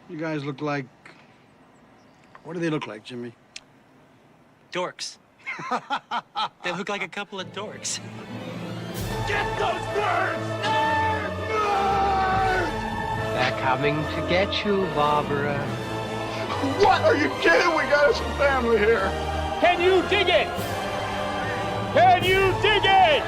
You guys look like... What do they look like, Jimmy? Dorks. They look like a couple of dorks. Get those birds! Birds! They're coming to get you, Barbara. What? Are you kidding? We got some family here. Can you dig it? Can you dig it?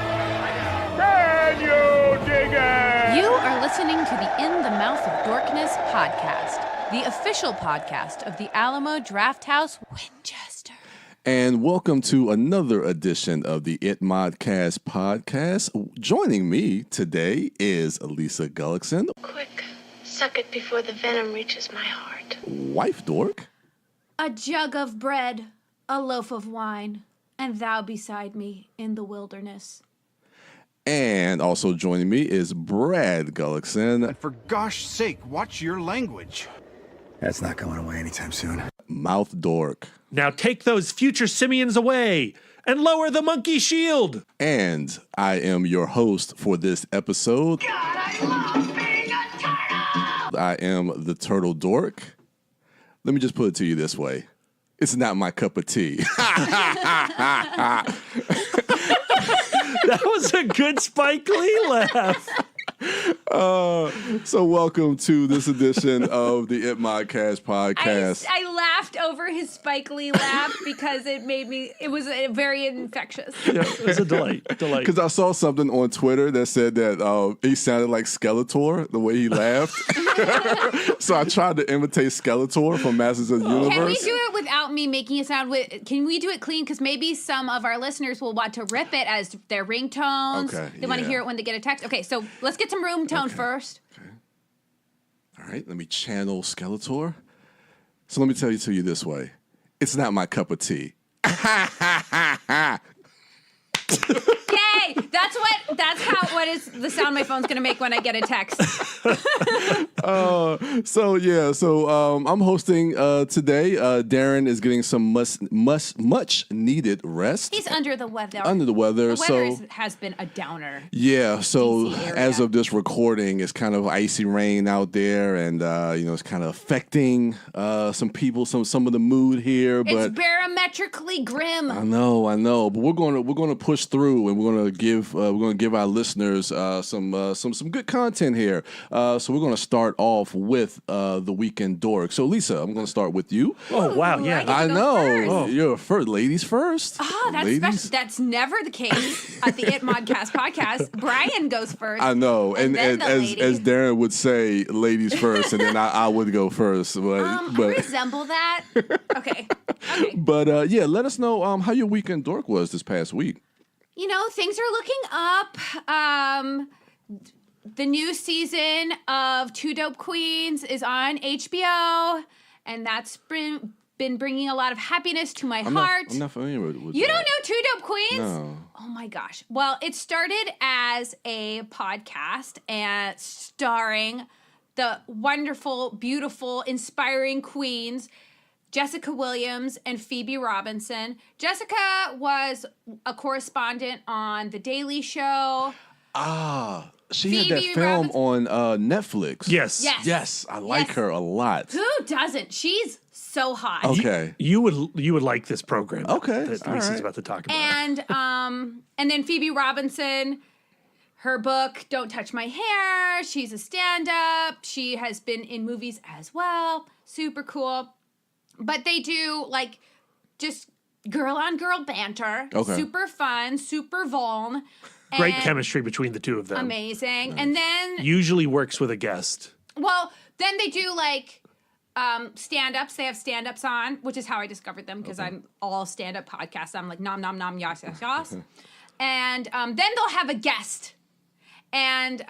Can you dig it? You are listening to the In the Mouth of Dorkness podcast, the official podcast of the Alamo Drafthouse Winchester. And welcome to another edition of the It Modcast podcast. Joining me today is Lisa Gullickson. Quick, suck it before the venom reaches my heart. Wife Dork. A jug of bread, a loaf of wine, and thou beside me in the wilderness. And also joining me is Brad Gullickson. And for gosh sake, watch your language. That's not going away anytime soon. Mouth Dork. Now take those future simians away and lower the monkey shield. And I am your host for this episode. God, I love being a turtle! I am the Turtle Dork. Let me just put it to you this way. It's not my cup of tea. That was a good Spike Lee laugh. So welcome to this edition of the It Modcast podcast. I laughed over his Spike Lee laugh because it was very infectious. Yeah, it was a delight. Because I saw something on Twitter that said that he sounded like Skeletor, the way he laughed. So I tried to imitate Skeletor from Masters of the Universe. Can we do it without me making it sound... Can we do it clean? Because maybe some of our listeners will want to rip it as their ringtones. Okay, They want to yeah. hear it when they get a text. Okay, so let's get some room tone first. Okay. All right, let me channel Skeletor. So let me tell you this way. It's not my cup of tea. Yay! What is the sound my phone's gonna make when I get a text. So I'm hosting today. Darren is getting some much needed rest. He's under the weather. Under the weather. The weather has been a downer. Yeah, so DC area. as of this recording, it's kind of icy rain out there, and it's kind of affecting some people, some of the mood here. But It's barometrically grim. I know, but we're gonna push through, and we're gonna give our listeners some good content here. So we're gonna start off with the Weekend Dork. So Lisa, I'm gonna start with you. Oh, wow, yeah. I I get to go know first. you're first, ladies first. That's Ladies. special. That's never the case at the It Modcast podcast. Brian goes first. I know, and then the as ladies. Darren would say, ladies first, and then I would go first. I resemble that. Okay. But let us know how your Weekend Dork was this past week. Things are looking up. The new season of Two Dope Queens is on HBO, and that's been bringing a lot of happiness to my heart. I'm not familiar with You that. don't know Two Dope Queens? No. Oh my gosh. Well, it started as a podcast and starring the wonderful, beautiful, inspiring queens, Jessica Williams and Phoebe Robinson. Jessica was a correspondent on The Daily Show. She had Phoebe that film Robinson. on Netflix. Yes. Yes, I like Yes. her a lot. Who doesn't? She's so hot. Okay. You would like this program. Okay, That all Lisa's right. about to talk about. And then Phoebe Robinson, her book, Don't Touch My Hair. She's a stand-up. She has been in movies as well. Super cool. But they do, just girl-on-girl banter. Okay. Super fun, super vuln. Great and chemistry between the two of them. Amazing. And then, Usually works with a guest. then they do, stand-ups. They have stand-ups on, which is how I discovered them, because I'm all stand-up podcasts. I'm like, nom, nom, nom, yas, yas, yas. And then they'll have a guest. And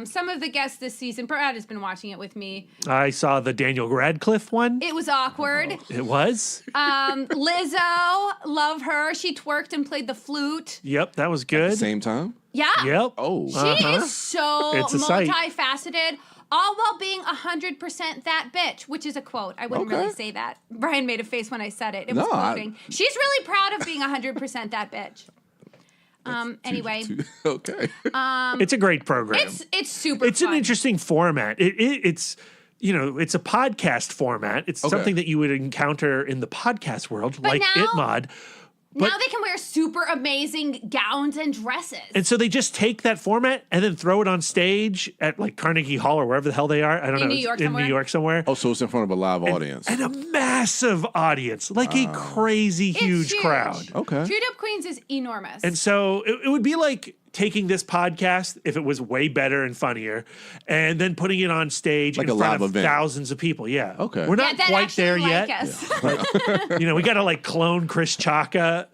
some of the guests this season, Brad has been watching it with me. I saw the Daniel Radcliffe one. It was awkward. It was? Lizzo, love her. She twerked and played the flute. Yep, that was good. Same time? Yeah. Yep. Oh. She is so It's a sight. multifaceted, all while being 100% that bitch, which is a quote. I wouldn't really Okay. say that. Brian made a face when I said it. It was No, quoting. She's really proud of being 100% that bitch. Anyway. Okay. It's a great program. It's super It's fun. an interesting format. It's it's a podcast format. It's something that you would encounter in the podcast world, like ItMod. Now they can wear super amazing gowns and dresses. And so they just take that format and then throw it on stage at like Carnegie Hall or wherever the hell they are. I don't know. In New York somewhere. Oh, so it's in front of a live audience. And a massive audience, like a crazy huge crowd. Okay. Chewed Up Queens is enormous. And so it would be like taking this podcast, if it was way better and funnier, and then putting it on stage like in a front live of event. thousands of people. Yeah. Okay. We're not quite there yet. Us. But, we got to like clone Chris Chaka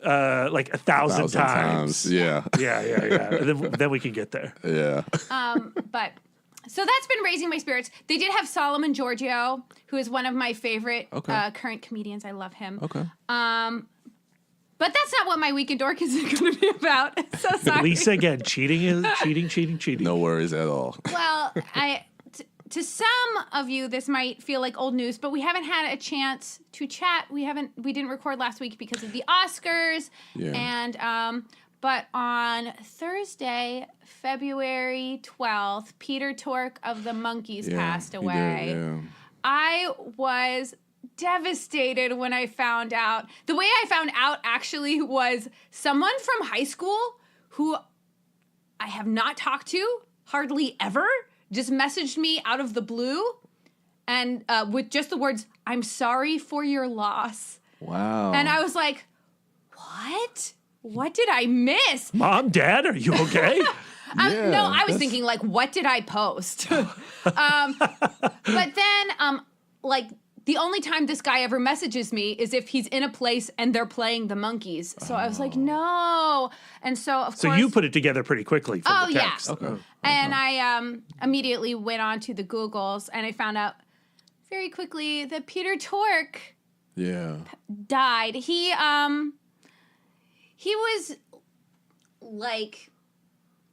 like 1,000 times. Yeah. Yeah. And then we can get there. Yeah. But so that's been raising my spirits. They did have Solomon Giorgio, who is one of my favorite current comedians. I love him. Okay. But that's not what my Weekend Dork is going to be about. So sorry. Lisa, again, cheating. No worries at all. Well, to some of you, this might feel like old news, but we haven't had a chance to chat. We didn't record last week because of the Oscars. Yeah. And, but on Thursday, February 12th, Peter Tork of the Monkees passed away. He did, yeah. I was devastated when I found out. The way I found out actually was someone from high school who I have not talked to hardly ever just messaged me out of the blue and with just the words, "I'm sorry for your loss." Wow. And I was like, what? What did I miss? Mom, Dad, are you okay? No, I was thinking like, what did I post? But then like, the only time this guy ever messages me is if he's in a place and they're playing the Monkees. So I was like, no. And so, of course. So you put it together pretty quickly from the text. Yeah. Okay. And I immediately went on to the Googles and I found out very quickly that Peter Tork died. He was like,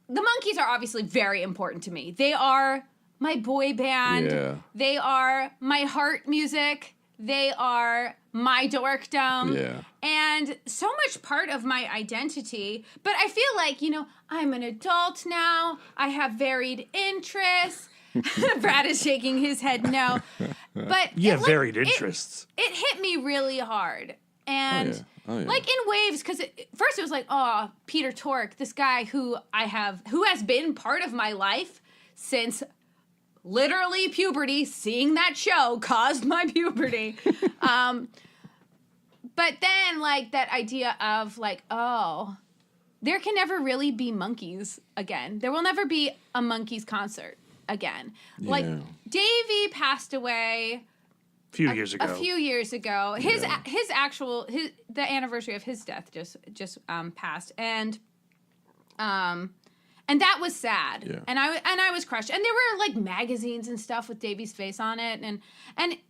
the Monkees are obviously very important to me. They are my boy band. Yeah. They are my heart music. They are my dorkdom. Yeah. And so much part of my identity. But I feel like, I'm an adult now. I have varied interests. Brad is shaking his head no. But varied interests. It hit me really hard. And Oh, yeah. like in waves, because first it was like, oh, Peter Tork, this guy who has been part of my life since literally puberty. Seeing that show caused my puberty. But then like that idea of like, oh, there can never really be Monkees again. There will never be a Monkees concert again. Yeah. Like Davey passed away a few years ago. The anniversary of his death just passed, and that was sad. Yeah. And I was crushed. And there were like magazines and stuff with Davey's face on it, and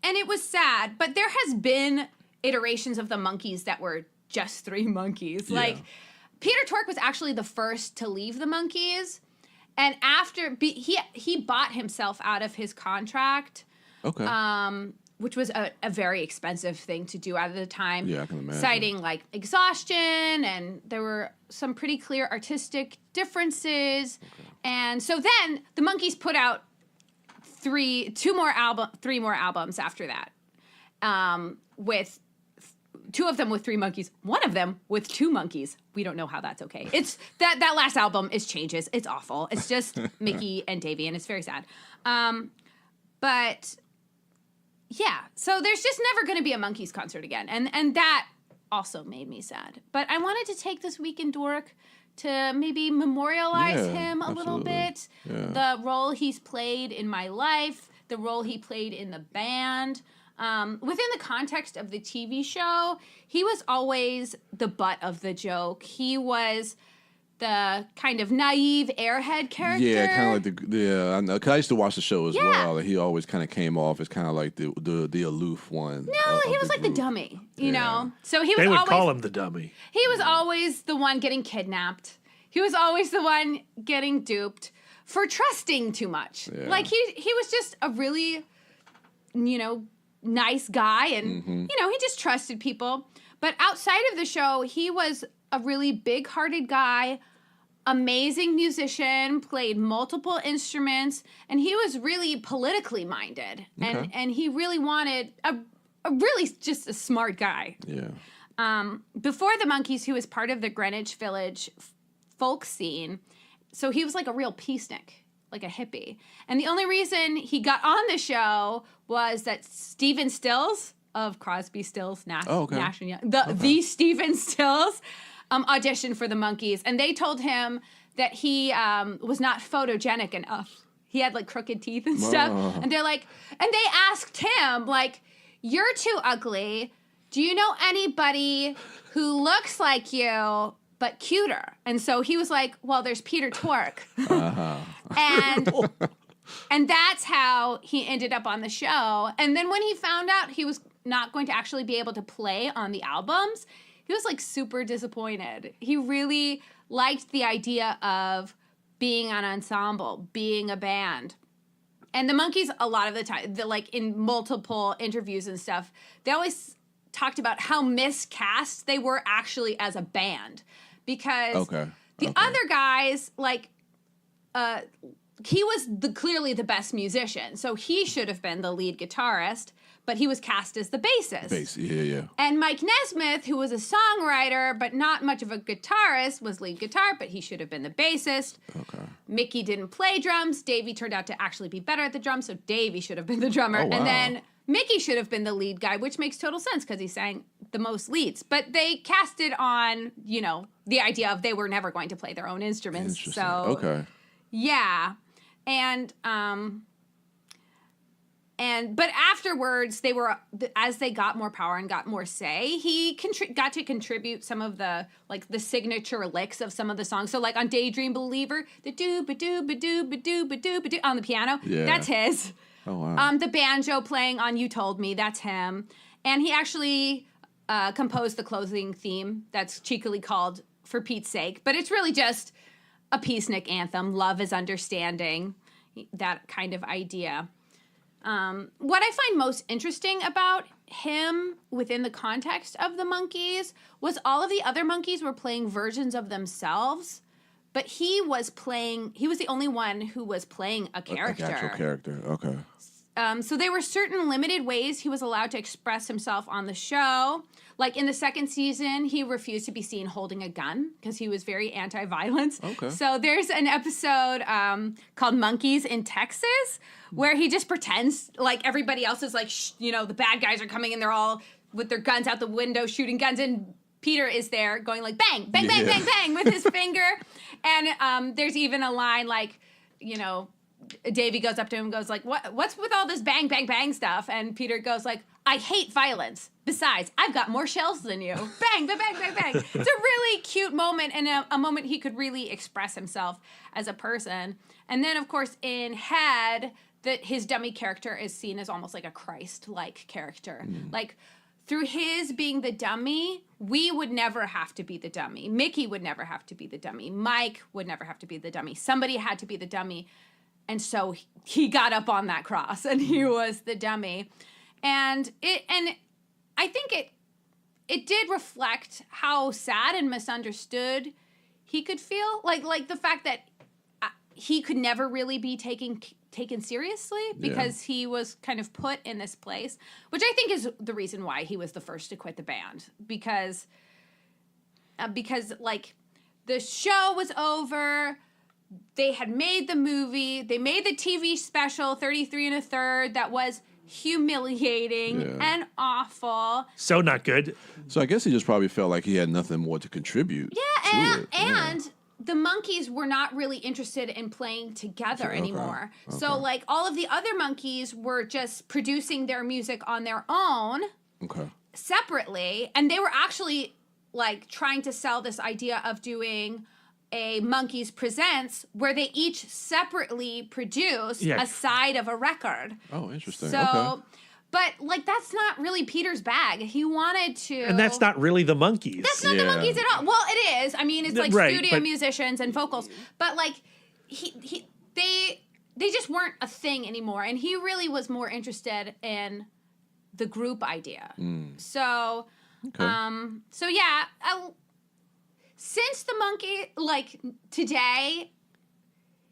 it was sad. But there has been iterations of the Monkees that were just three monkeys. Yeah. Like Peter Tork was actually the first to leave the Monkees, and after he bought himself out of his contract. Okay. Which was a very expensive thing to do at the time. Yeah, I can imagine. Citing like exhaustion, and there were some pretty clear artistic differences. Okay. And so then the Monkees put out three more albums after that, with two of them with three monkeys, one of them with two monkeys. We don't know how that's okay. It's that last album is changes. It's awful. It's just Mickey and Davey, and it's very sad. But yeah, so there's just never going to be a Monkees concert again, and that also made me sad. But I wanted to take this Weekend Dork to maybe memorialize him a little bit. Yeah. The role he's played in my life, the role he played in the band. Within the context of the TV show, he was always the butt of the joke. He was the kind of naive airhead character. Yeah, kind of like I know, 'cause I used to watch the show as well. And he always kind of came off as kind of like the aloof one. No, he was like the dummy, you know. So he was. They would call him the dummy. He was always the one getting kidnapped. He was always the one getting duped for trusting too much. Yeah. Like he was just a really, nice guy, and he just trusted people. But outside of the show, he was a really big-hearted guy, amazing musician, played multiple instruments, and he was really politically minded. And he really wanted a really just a smart guy. Yeah. Before the Monkees, he was part of the Greenwich Village folk scene. So he was like a real peacenik, like a hippie. And the only reason he got on the show was that Stephen Stills of Crosby, Stills, Nash, and Young, the Stephen Stills, auditioned for the Monkees, and they told him that he was not photogenic enough. He had like crooked teeth and stuff, and they're like, and they asked him like, "You're too ugly. Do you know anybody who looks like you but cuter?" And so he was like, "Well, there's Peter Tork," and that's how he ended up on the show. And then when he found out he was not going to actually be able to play on the albums, he was like super disappointed. He really liked the idea of being an ensemble, being a band. And the Monkees, a lot of the time, like in multiple interviews and stuff, they always talked about how miscast they were actually as a band. Because the other guys, like, he was clearly the best musician, so he should have been the lead guitarist, but he was cast as the bassist. Yeah. And Mike Nesmith, who was a songwriter but not much of a guitarist, was lead guitar, but he should have been the bassist. Mickey didn't play drums. Davey turned out to actually be better at the drums, so Davey should have been the drummer. And then Mickey should have been the lead guy, which makes total sense because he sang the most leads. But they cast it on, you know, the idea of they were never going to play their own instruments. So, yeah. But afterwards, they were, as they got more power and got more say, he got to contribute some of the, like, the signature licks of some of the songs. So, like, on Daydream Believer, the doo-ba-doo-ba-doo-ba-doo-ba-doo on the piano, that's his. Oh, wow. The banjo playing on You Told Me, that's him. And he actually composed the closing theme that's cheekily called For Pete's Sake. But it's really just a peacenik anthem, love is understanding, that kind of idea. What I find most interesting about him within the context of the Monkees was all of the other Monkees were playing versions of themselves, but he was the only one who was playing a character. An actual character, okay. So there were certain limited ways he was allowed to express himself on the show. Like in the second season, he refused to be seen holding a gun because he was very anti-violence. Okay. So there's an episode called Monkees in Texas where he just pretends like everybody else is like, the bad guys are coming and they're all with their guns out the window shooting guns, and Peter is there going like bang, bang, bang, bang, bang with his finger. And there's even a line like, Davey goes up to him and goes like, what's with all this bang, bang, bang stuff? And Peter goes like, I hate violence. Besides, I've got more shells than you. Bang, bang, bang, bang, bang. It's a really cute moment and a moment he could really express himself as a person. And then, of course, in Head, his dummy character is seen as almost like a Christ-like character. Like, through his being the dummy, we would never have to be the dummy. Mickey would never have to be the dummy. Mike would never have to be the dummy. Somebody had to be the dummy. And so he got up on that cross and he was the dummy. And I think it did reflect how sad and misunderstood he could feel. Like the fact that he could never really be taken seriously because he was kind of put in this place, which I think is the reason why he was the first to quit the band. Because like the show was over. They had made the movie. They made the TV special, 33 1/3, that was humiliating and awful. So not good. So I guess he just probably felt like he had nothing more to contribute. And the Monkees were not really interested in playing together anymore. Okay. So, like, all of the other Monkees were just producing their music on their own separately. And they were actually, like, trying to sell this idea of doing a Monkees Presents where they each separately produce a side of a record. Oh, interesting. So, but like that's not really Peter's bag. He wanted to, and that's not really the Monkees. That's not the Monkees at all. Well, it is. I mean, it's like studio musicians and vocals, but like they just weren't a thing anymore. And he really was more interested in the group idea. So, since the monkey, like today,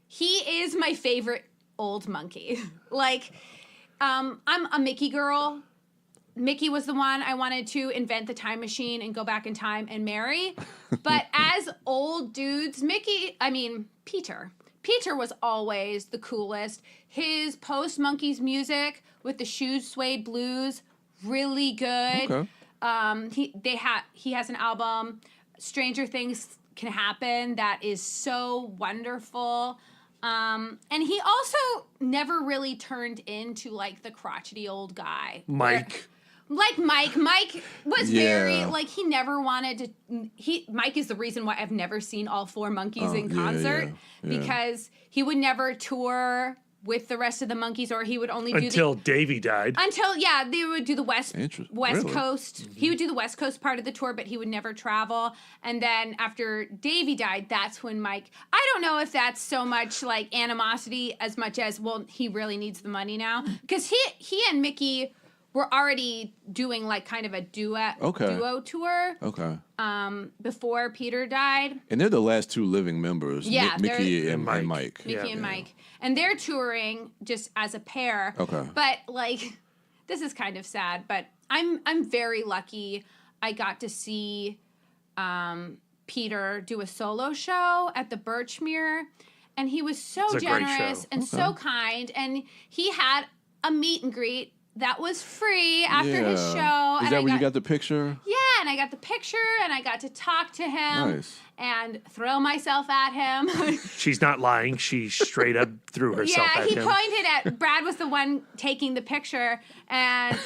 he is my favorite old monkey. Like, I'm a Mickey girl. Mickey was the one I wanted to invent the time machine and go back in time and marry. But as old dudes, Peter. Peter was always the coolest. His post-Monkees music with the Shoes Suede Blues, really good. Okay. He has an album, Stranger Things Can Happen, that is so wonderful. And he also never really turned into like the crotchety old guy. Mike was very like he never wanted to. Mike is the reason why I've never seen all 4 Monkees in concert because he would never tour with the rest of the Monkees, or he would only do until Davey died. They would do the West Coast. He would do the West Coast part of the tour, but he would never travel. And then after Davey died, that's when Mike. I don't know if that's so much like animosity as much as he really needs the money now because he and Mickey were already doing like kind of a duo tour. Okay. Before Peter died. And they're the last 2 living members. Yeah, Mickey and Mike. Mickey and Mike. And they're touring just as a pair. Okay. But like, this is kind of sad, but I'm very lucky I got to see Peter do a solo show at the Birchmere. And he was so generous and so kind. And he had a meet and greet that was free after his show. Is that where you got the picture? Yeah, and I got the picture, and I got to talk to him and throw myself at him. She's not lying. She straight up threw herself at him. Yeah, he pointed at... Brad was the one taking the picture, and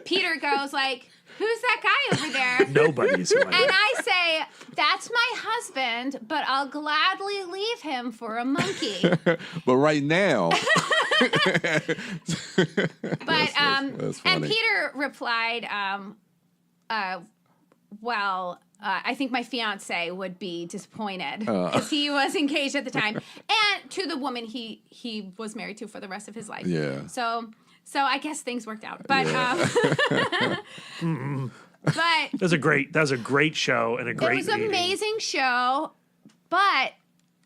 Peter goes like, who's that guy over there? Nobody's right. And I say, that's my husband, but I'll gladly leave him for a monkey. But right now... But and Peter replied, I think my fiance would be disappointed because he was engaged at the time, and to the woman he was married to for the rest of his life. Yeah. So I guess things worked out. But but that was a great show and a great. It was an amazing show, but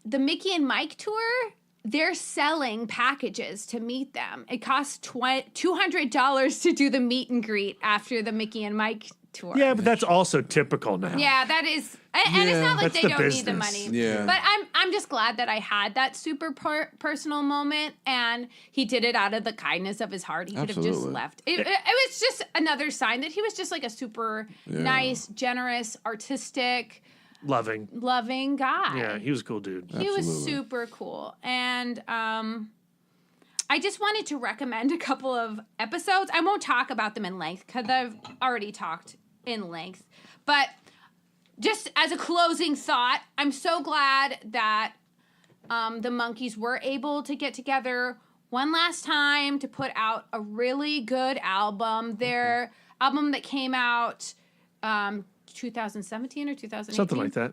the Mickey and Mike tour. They're selling packages to meet them. It costs $200 to do the meet and greet after the Mickey and Mike tour. Yeah, but that's also typical now. Yeah, that is, and it's not like they don't need the money. Yeah. But I'm just glad that I had that super personal moment, and he did it out of the kindness of his heart. He could have just left. It was just another sign that he was just like a super nice, generous, artistic. Loving guy. Yeah, he was a cool dude. He was super cool. And I just wanted to recommend a couple of episodes. I won't talk about them in length because I've already talked in length. But just as a closing thought, I'm so glad that the Monkees were able to get together one last time to put out a really good album. Their album that came out 2017 or 2018? Something like that.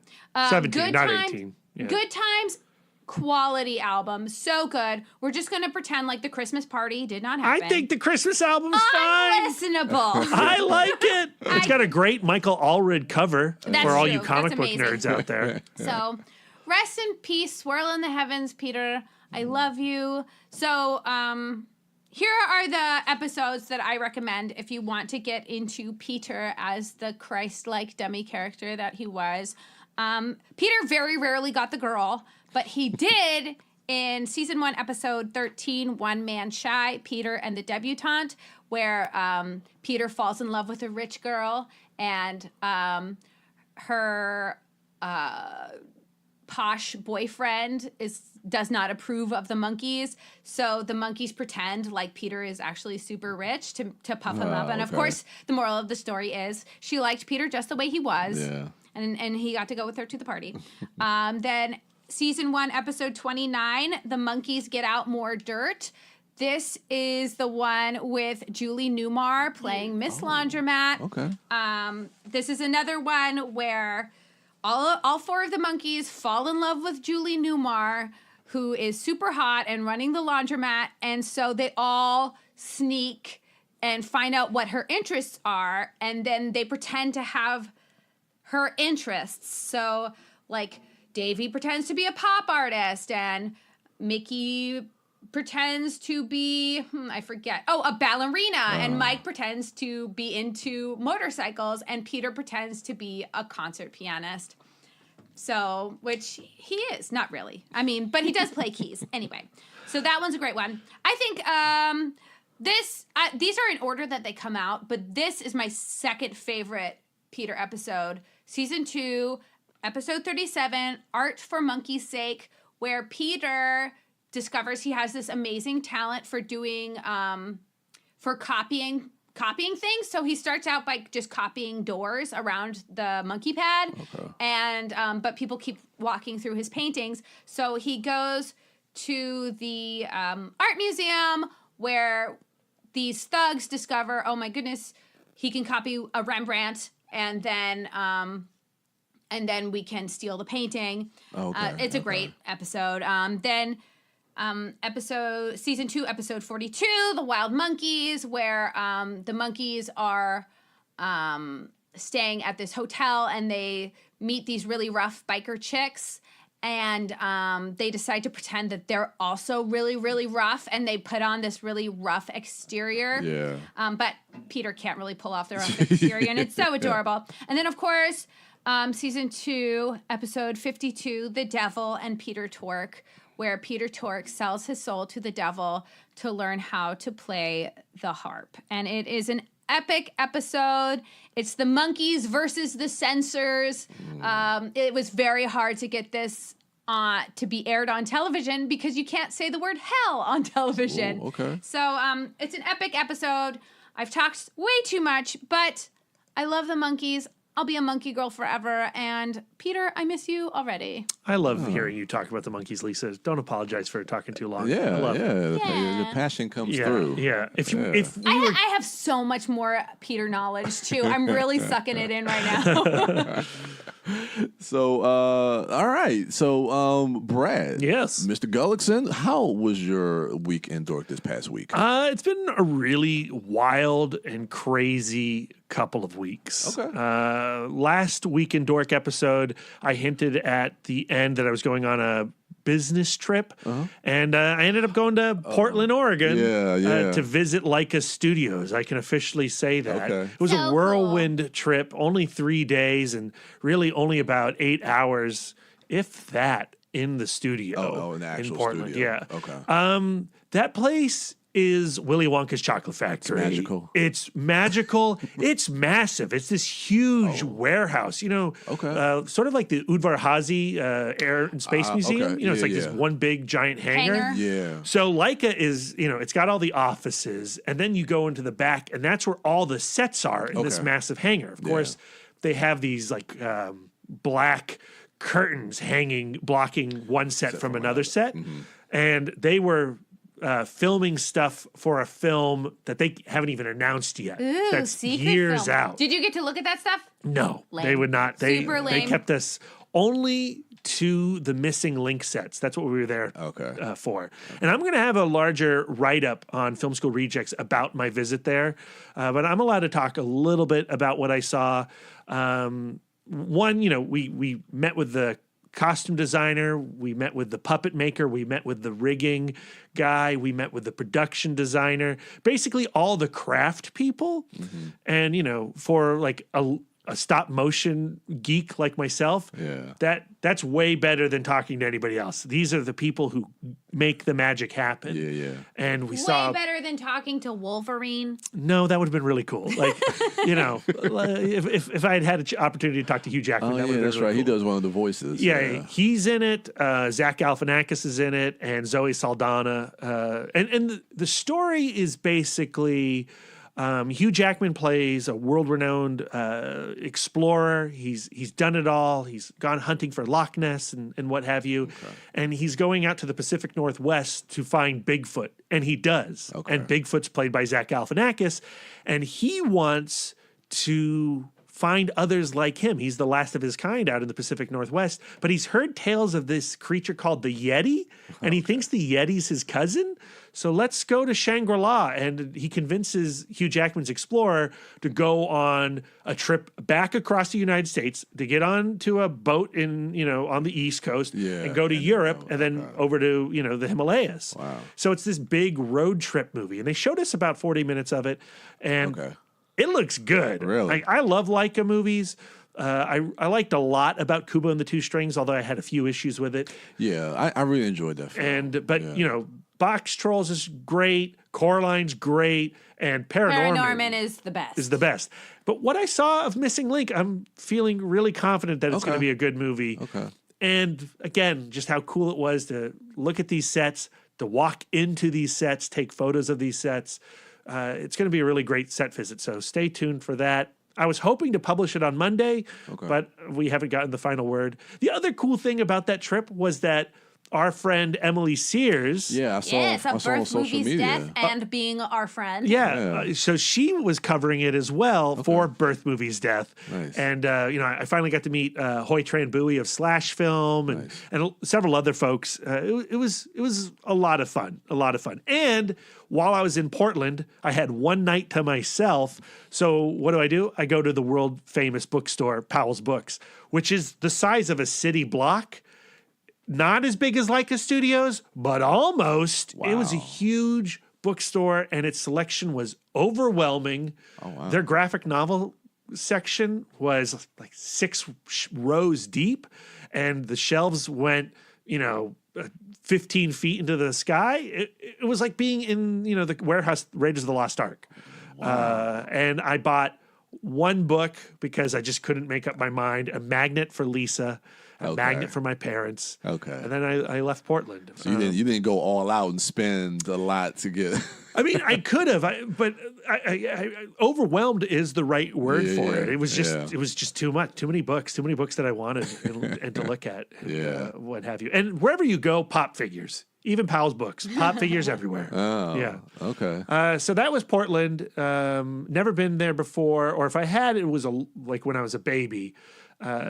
17, not 18. Yeah. Good Times, quality album. So good. We're just going to pretend like the Christmas party did not happen. I think the Christmas album's fine. Unlistenable. I like it. It's got a great Michael Allred cover for all you comic book nerds out there. So, rest in peace, swirl in the heavens, Peter. I love you. So, here are the episodes that I recommend if you want to get into Peter as the Christ-like dummy character that he was. Peter very rarely got the girl, but he did in season 1, episode 13, One Man Shy, Peter and the Debutante, where Peter falls in love with a rich girl and her posh boyfriend does not approve of the Monkees, so the Monkees pretend like Peter is actually super rich to puff him up. And of course, the moral of the story is she liked Peter just the way he was, and he got to go with her to the party. Then season 1, episode 29, the Monkees get out more dirt. This is the one with Julie Newmar playing Miss Laundromat. Okay. This is another one where all 4 of the Monkees fall in love with Julie Newmar, who is super hot and running the laundromat, and so they all sneak and find out what her interests are, and then they pretend to have her interests. So, like, Davy pretends to be a pop artist, and Mickey pretends to be, I forget. Oh, a ballerina. And Mike pretends to be into motorcycles, and Peter pretends to be a concert pianist. So, which he is, not really. I mean, but he does play keys. Anyway, so that one's a great one. I think these are in order that they come out, but this is my second favorite Peter episode. Season 2, episode 37, Art for Monkey's Sake, where Peter discovers he has this amazing talent for doing, for copying things. So he starts out by just copying doors around the monkey pad. Okay. And but people keep walking through his paintings. So he goes to the art museum where these thugs discover, oh my goodness, he can copy a Rembrandt, and then we can steal the painting. Okay. It's a great episode. Then season 2, episode 42, The Wild Monkees, where the monkeys are staying at this hotel, and they meet these really rough biker chicks, and they decide to pretend that they're also really, really rough, and they put on this really rough exterior. Yeah. But Peter can't really pull off their own exterior, and it's so adorable. And then, of course, season 2, episode 52, The Devil and Peter Tork, where Peter Tork sells his soul to the devil to learn how to play the harp. And it is an epic episode. It's the Monkees versus the censors. It was very hard to get this to be aired on television because you can't say the word hell on television. Ooh, okay. So it's an epic episode. I've talked way too much, but I love the Monkees. I'll be a monkey girl forever. And Peter, I miss you already. I love hearing you talk about the Monkees, Lisa. Don't apologize for talking too long. Yeah, I love it. The passion comes through. Yeah. If we were, I have so much more Peter knowledge too. I'm really sucking it in right now. So, all right. So, Brad. Yes. Mr. Gullickson, how was your week in Dork this past week? It's been a really wild and crazy couple of weeks. Okay. Last week in Dork episode, I hinted at the end that I was going on a business trip, and I ended up going to Portland, Oregon to visit Laika Studios. I can officially say that. Okay. It was So a whirlwind trip, only 3 days, and really only about 8 hours, if that, in the studio in the actual Portland. studio. Yeah. Okay. That place is Willy Wonka's chocolate factory. magical. It's magical. It's massive. It's this huge warehouse, sort of like the Udvar Hazy Air and Space Museum. Okay. It's like this one big giant hangar. Yeah. So Laika is, it's got all the offices, and then you go into the back, and that's where all the sets are in this massive hangar. Of course, they have these like black curtains blocking one set from another set. Mm-hmm. And they were filming stuff for a film that they haven't even announced yet. Ooh, That's secret years film. out. Did you get to look at that stuff? No, Lame. they would not. They Super they lame. kept us only to the missing link sets. That's what we were there for. And I'm going to have a larger write-up on Film School Rejects about my visit there. But I'm allowed to talk a little bit about what I saw. One, we met with the costume designer, we met with the puppet maker, we met with the rigging guy, we met with the production designer, basically all the craft people. Mm-hmm. And, for like a stop motion geek like myself, that's way better than talking to anybody else. These are the people who make the magic happen. Yeah. And we Way saw better than talking to Wolverine. No, that would have been really cool. Like, if I had had an opportunity to talk to Hugh Jackman, that would have been that's really right. cool. He does one of the voices. Yeah, he's in it. Zach Galifianakis is in it, and Zoe Saldana. And the story is basically Hugh Jackman plays a world-renowned explorer. He's done it all. He's gone hunting for Loch Ness and what have you. Okay. And he's going out to the Pacific Northwest to find Bigfoot, and he does. Okay. And Bigfoot's played by Zach Galifianakis, and he wants to find others like him. He's the last of his kind out in the Pacific Northwest, but he's heard tales of this creature called the Yeti, and he thinks the Yeti's his cousin. So let's go to Shangri-La. And he convinces Hugh Jackman's explorer to go on a trip back across the United States, to get onto a boat on the East Coast and go to Europe and then over to, the Himalayas. Wow. So it's this big road trip movie. And they showed us about 40 minutes of it. And it looks good. Really? I love Laika movies. I liked a lot about Kubo and the Two Strings, although I had a few issues with it. Yeah, I really enjoyed that film. But Box Trolls is great, Coraline's great, and Paranorman is the best. But what I saw of Missing Link, I'm feeling really confident that it's going to be a good movie. Okay. And again, just how cool it was to look at these sets, to walk into these sets, take photos of these sets. It's going to be a really great set visit, so stay tuned for that. I was hoping to publish it on Monday, but we haven't gotten the final word. The other cool thing about that trip was that our friend Emily Sears. Yeah, I saw on social movies, media. death, and being our friend. So she was covering it as well for Birth, Movies, Death. Nice. And, I finally got to meet Hoy Tran Bui of Slash Film and several other folks. It was a lot of fun, And while I was in Portland, I had one night to myself. So what do? I go to the world famous bookstore, Powell's Books, which is the size of a city block. Not as big as Laika Studios, but almost. Wow. It was a huge bookstore, and its selection was overwhelming. Oh, wow. Their graphic novel section was like 6 rows deep, and the shelves went, 15 feet into the sky. It was like being in, the warehouse Raiders of the Lost Ark. Wow. And I bought one book because I just couldn't make up my mind, a magnet for Lisa, a magnet for my parents. Okay. And then I left Portland. So you didn't go all out and spend a lot to get. I mean, I could have, but I overwhelmed is the right word for it. It was just too much, too many books that I wanted and to look at, what have you. And wherever you go, pop figures. Even Powell's Books, pop figures everywhere. Oh, yeah. Okay. So that was Portland. Never been there before, or if I had, it was like when I was a baby.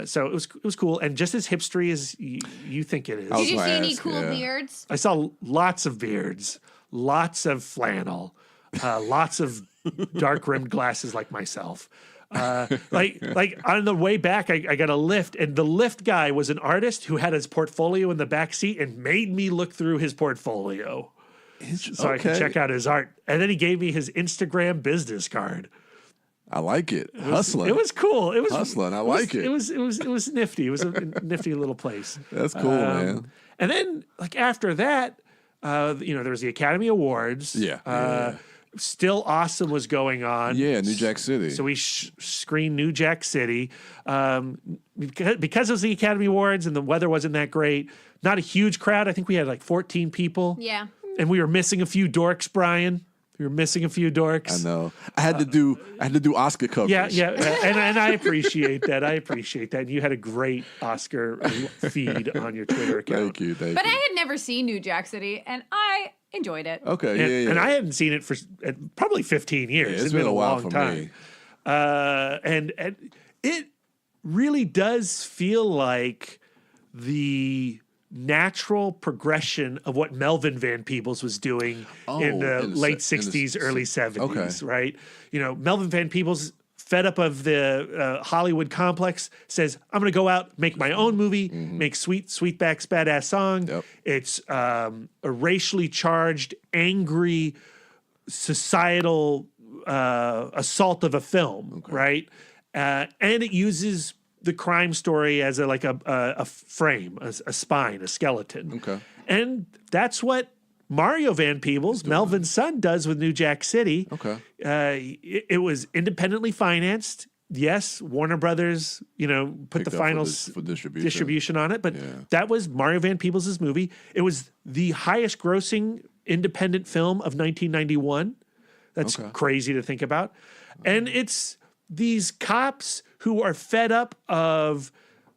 So it was cool, and just as hipstery as you think it is. Did you see any cool beards? I saw lots of beards, lots of flannel, lots of dark rimmed glasses like myself. Like on the way back, I got a lift, and the lift guy was an artist who had his portfolio in the back seat and made me look through his portfolio so I could check out his art. And then he gave me his Instagram business card. I like it. Hustling. It was cool. It was hustling. I like it. It was nifty. It was a nifty little place. That's cool, man. And then after that, there was the Academy Awards. Still Awesome was going on. Yeah, New Jack City. So we screened New Jack City. Because it was the Academy Awards and the weather wasn't that great, not a huge crowd. I think we had like 14 people. Yeah. And we were missing a few dorks, Brian. We were missing a few dorks. I know. I had to do Oscar coverage. Yeah. And I appreciate that. And you had a great Oscar feed on your Twitter account. Thank you. But I had never seen New Jack City, and I enjoyed it. Okay, and I hadn't seen it for probably 15 years. Yeah, it's been a while for time. Me. And it really does feel like the natural progression of what Melvin Van Peebles was doing in the late 60s, early 70s, right? Melvin Van Peebles, fed up of the Hollywood complex, says, I'm going to go out, make my own movie, make Sweetback's Badass Song. Yep. It's a racially charged, angry, societal assault of a film, right? And it uses the crime story as a frame, a spine, a skeleton. Okay. And that's what Mario Van Peebles, Melvin's son, does with New Jack City. Okay. It was independently financed. Yes, Warner Brothers, put the final for distribution on it, but that was Mario Van Peebles' movie. It was the highest grossing independent film of 1991. That's crazy to think about. And it's these cops who are fed up of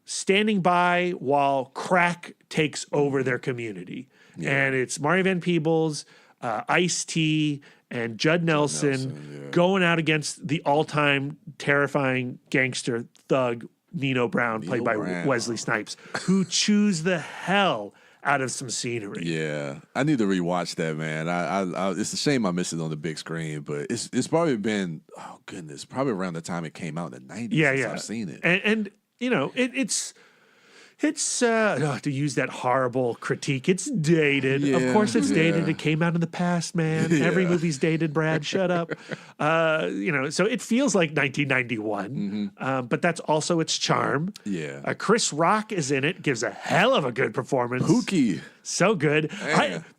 standing by while crack takes over their community. Yeah. And it's Mario Van Peebles, Ice-T, and Judd Nelson going out against the all-time terrifying gangster thug Nino Brown, played by Wesley Snipes, who chews the hell out of some scenery. Yeah, I need to rewatch that, man. I it's a shame I missed it on the big screen, but it's probably been probably around the time it came out in the 90s. Yeah, I've seen it, and you know it's to use that horrible critique. It's dated. Of course, it's dated. It came out in the past, man. Every movie's dated. Brad, shut up. So it feels like 1991, but that's also its charm. Yeah. Chris Rock is in it. Gives a hell of a good performance. Pookie. So good.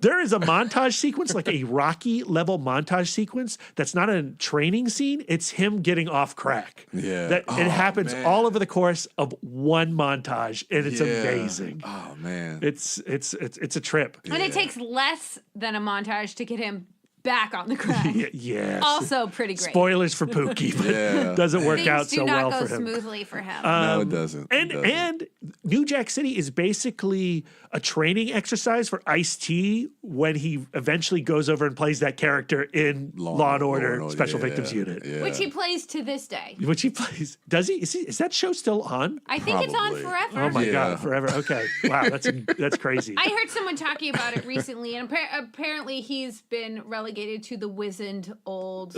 There is a montage sequence, like a Rocky level montage sequence. That's not a training scene. It's him getting off crack. Yeah. It happens all over the course of one montage, and it's amazing. Oh man. It's a trip. And it takes less than a montage to get him back on the ground. Yes. Also pretty great. Spoilers for Pookie, but doesn't work out so well for him. Things do not go smoothly for him. No, it doesn't. And New Jack City is basically a training exercise for Ice-T when he eventually goes over and plays that character in Law and Order Special Victims Unit. Yeah. Which he plays to this day. Which he plays. Does he? Is that show still on? I think it's on forever. Oh my God, forever. Okay. Wow, that's crazy. I heard someone talking about it recently, and apparently he's been relegated to the wizened old.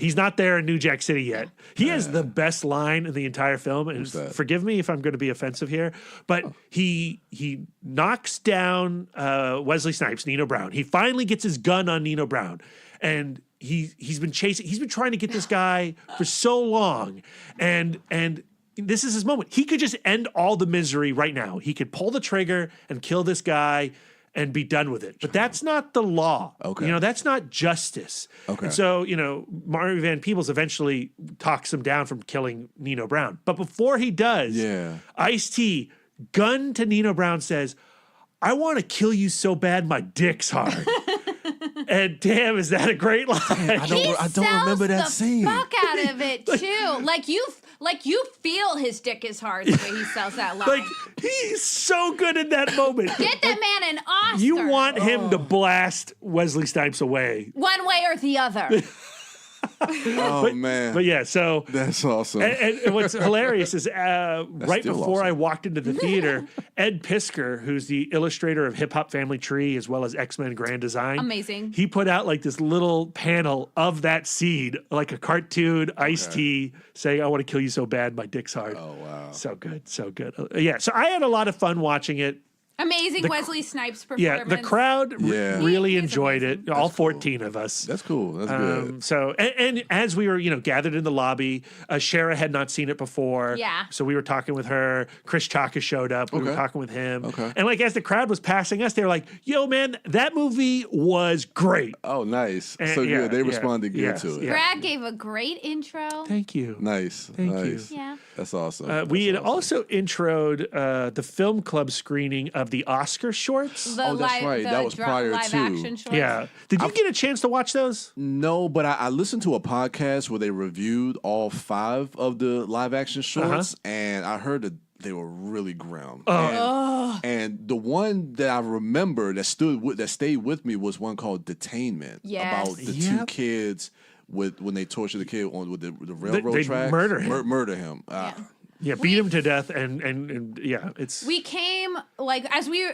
He's not there in New Jack City yet. He has the best line in the entire film, and forgive me if I'm going to be offensive here, but he knocks down Wesley Snipes, Nino Brown. He finally gets his gun on Nino Brown, and he's been trying to get this guy for so long, and this is his moment. He could just end all the misery right now. He could pull the trigger and kill this guy and be done with it. But that's not the law. Okay. That's not justice. Okay. And so, Mario Van Peebles eventually talks him down from killing Nino Brown. But before he does, Ice-T, gun to Nino Brown, says, "I want to kill you so bad my dick's hard." And damn, is that a great line? I don't remember that scene. Fuck out of it too. Like you feel his dick is hard the way he sells that line. Like he's so good in that moment. Get that man an Oscar. You want him to blast Wesley Snipes away, one way or the other. Man. But yeah, so that's awesome. And what's hilarious is right before awesome. I walked into the theater, Ed Pisker, who's the illustrator of Hip Hop Family Tree as well as X-Men Grand Design, amazing. He put out like this little panel of that scene, like a cartoon, Ice-T saying, "I want to kill you so bad, my dick's hard." Oh wow, so good, so good. So I had a lot of fun watching it. Amazing Wesley Snipes performance. Yeah, the crowd really enjoyed it. All 14 of us. That's cool. That's good. So, and as we were, gathered in the lobby, Shara had not seen it before. Yeah. So we were talking with her. Chris Chaka showed up. We were talking with him. Okay. And as the crowd was passing us, they were like, "Yo, man, that movie was great." Oh, nice. And, so good. They responded good to it. Yeah. Brad gave a great intro. Thank you. Nice. Thank you. Yeah. That's awesome. We had also introed the film club screening of the Oscar shorts. That's right. That was prior live to. action shorts. Yeah. Did you get a chance to watch those? No, but I listened to a podcast where they reviewed all 5 of the live action shorts, and I heard that they were really grim. And the one that I remember that stayed with me was one called Detainment, about the 2 kids when they torture the kid with the railroad tracks. Murder him. Murder him. Yeah, beat him to death, and it's. We came as we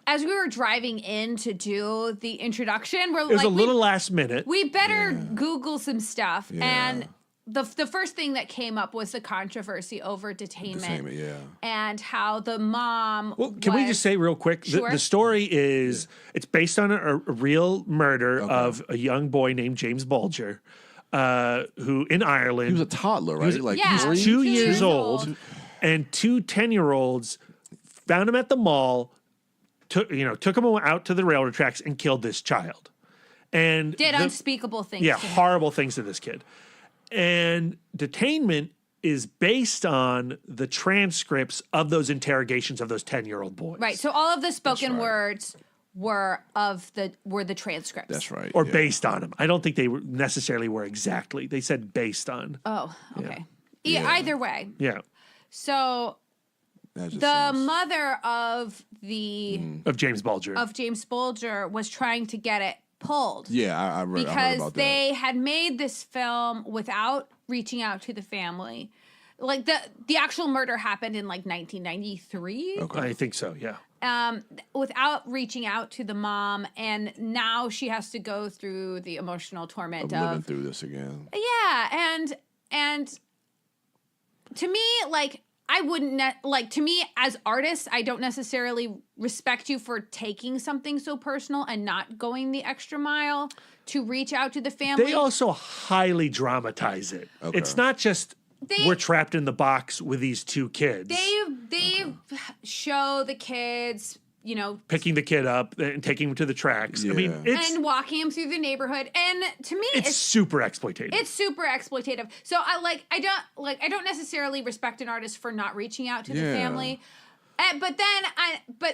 were driving in to do the introduction. It was a little last minute. We better Google some stuff, and the first thing that came up was the controversy over Detainment. And how the mom. Well, can we just say real quick? Sure. The story is it's based on a real murder of a young boy named James Bulger. Who in Ireland. He was a toddler, right? He was 2 years old, and 2 10-year-olds found him at the mall, took him out to the railroad tracks and killed this child. And did unspeakable things. Yeah, to him. horrible things to this kid. And Detainment is based on the transcripts of those interrogations of those 10-year-old boys. Right. So all of the spoken words were the transcripts. That's right. Or based on them. I don't think they necessarily were exactly. They said based on. Oh, okay. Either way. Yeah. So the mother of James Bulger was trying to get it pulled. Yeah, I heard about that. Because they had made this film without reaching out to the family. Like the actual murder happened in like 1993. Okay. I think so, yeah. Without reaching out to the mom, and now she has to go through the emotional torment of living through this again. Yeah, and to me, like I wouldn't to me as artists, I don't necessarily respect you for taking something so personal and not going the extra mile to reach out to the family. They also highly dramatize it. Okay. It's not just we're trapped in the box with these two kids. They show the kids, you know, picking the kid up and taking him to the tracks. I mean, and walking him through the neighborhood. And to me, it's super exploitative. It's super exploitative. So I don't necessarily respect an artist for not reaching out to the family. But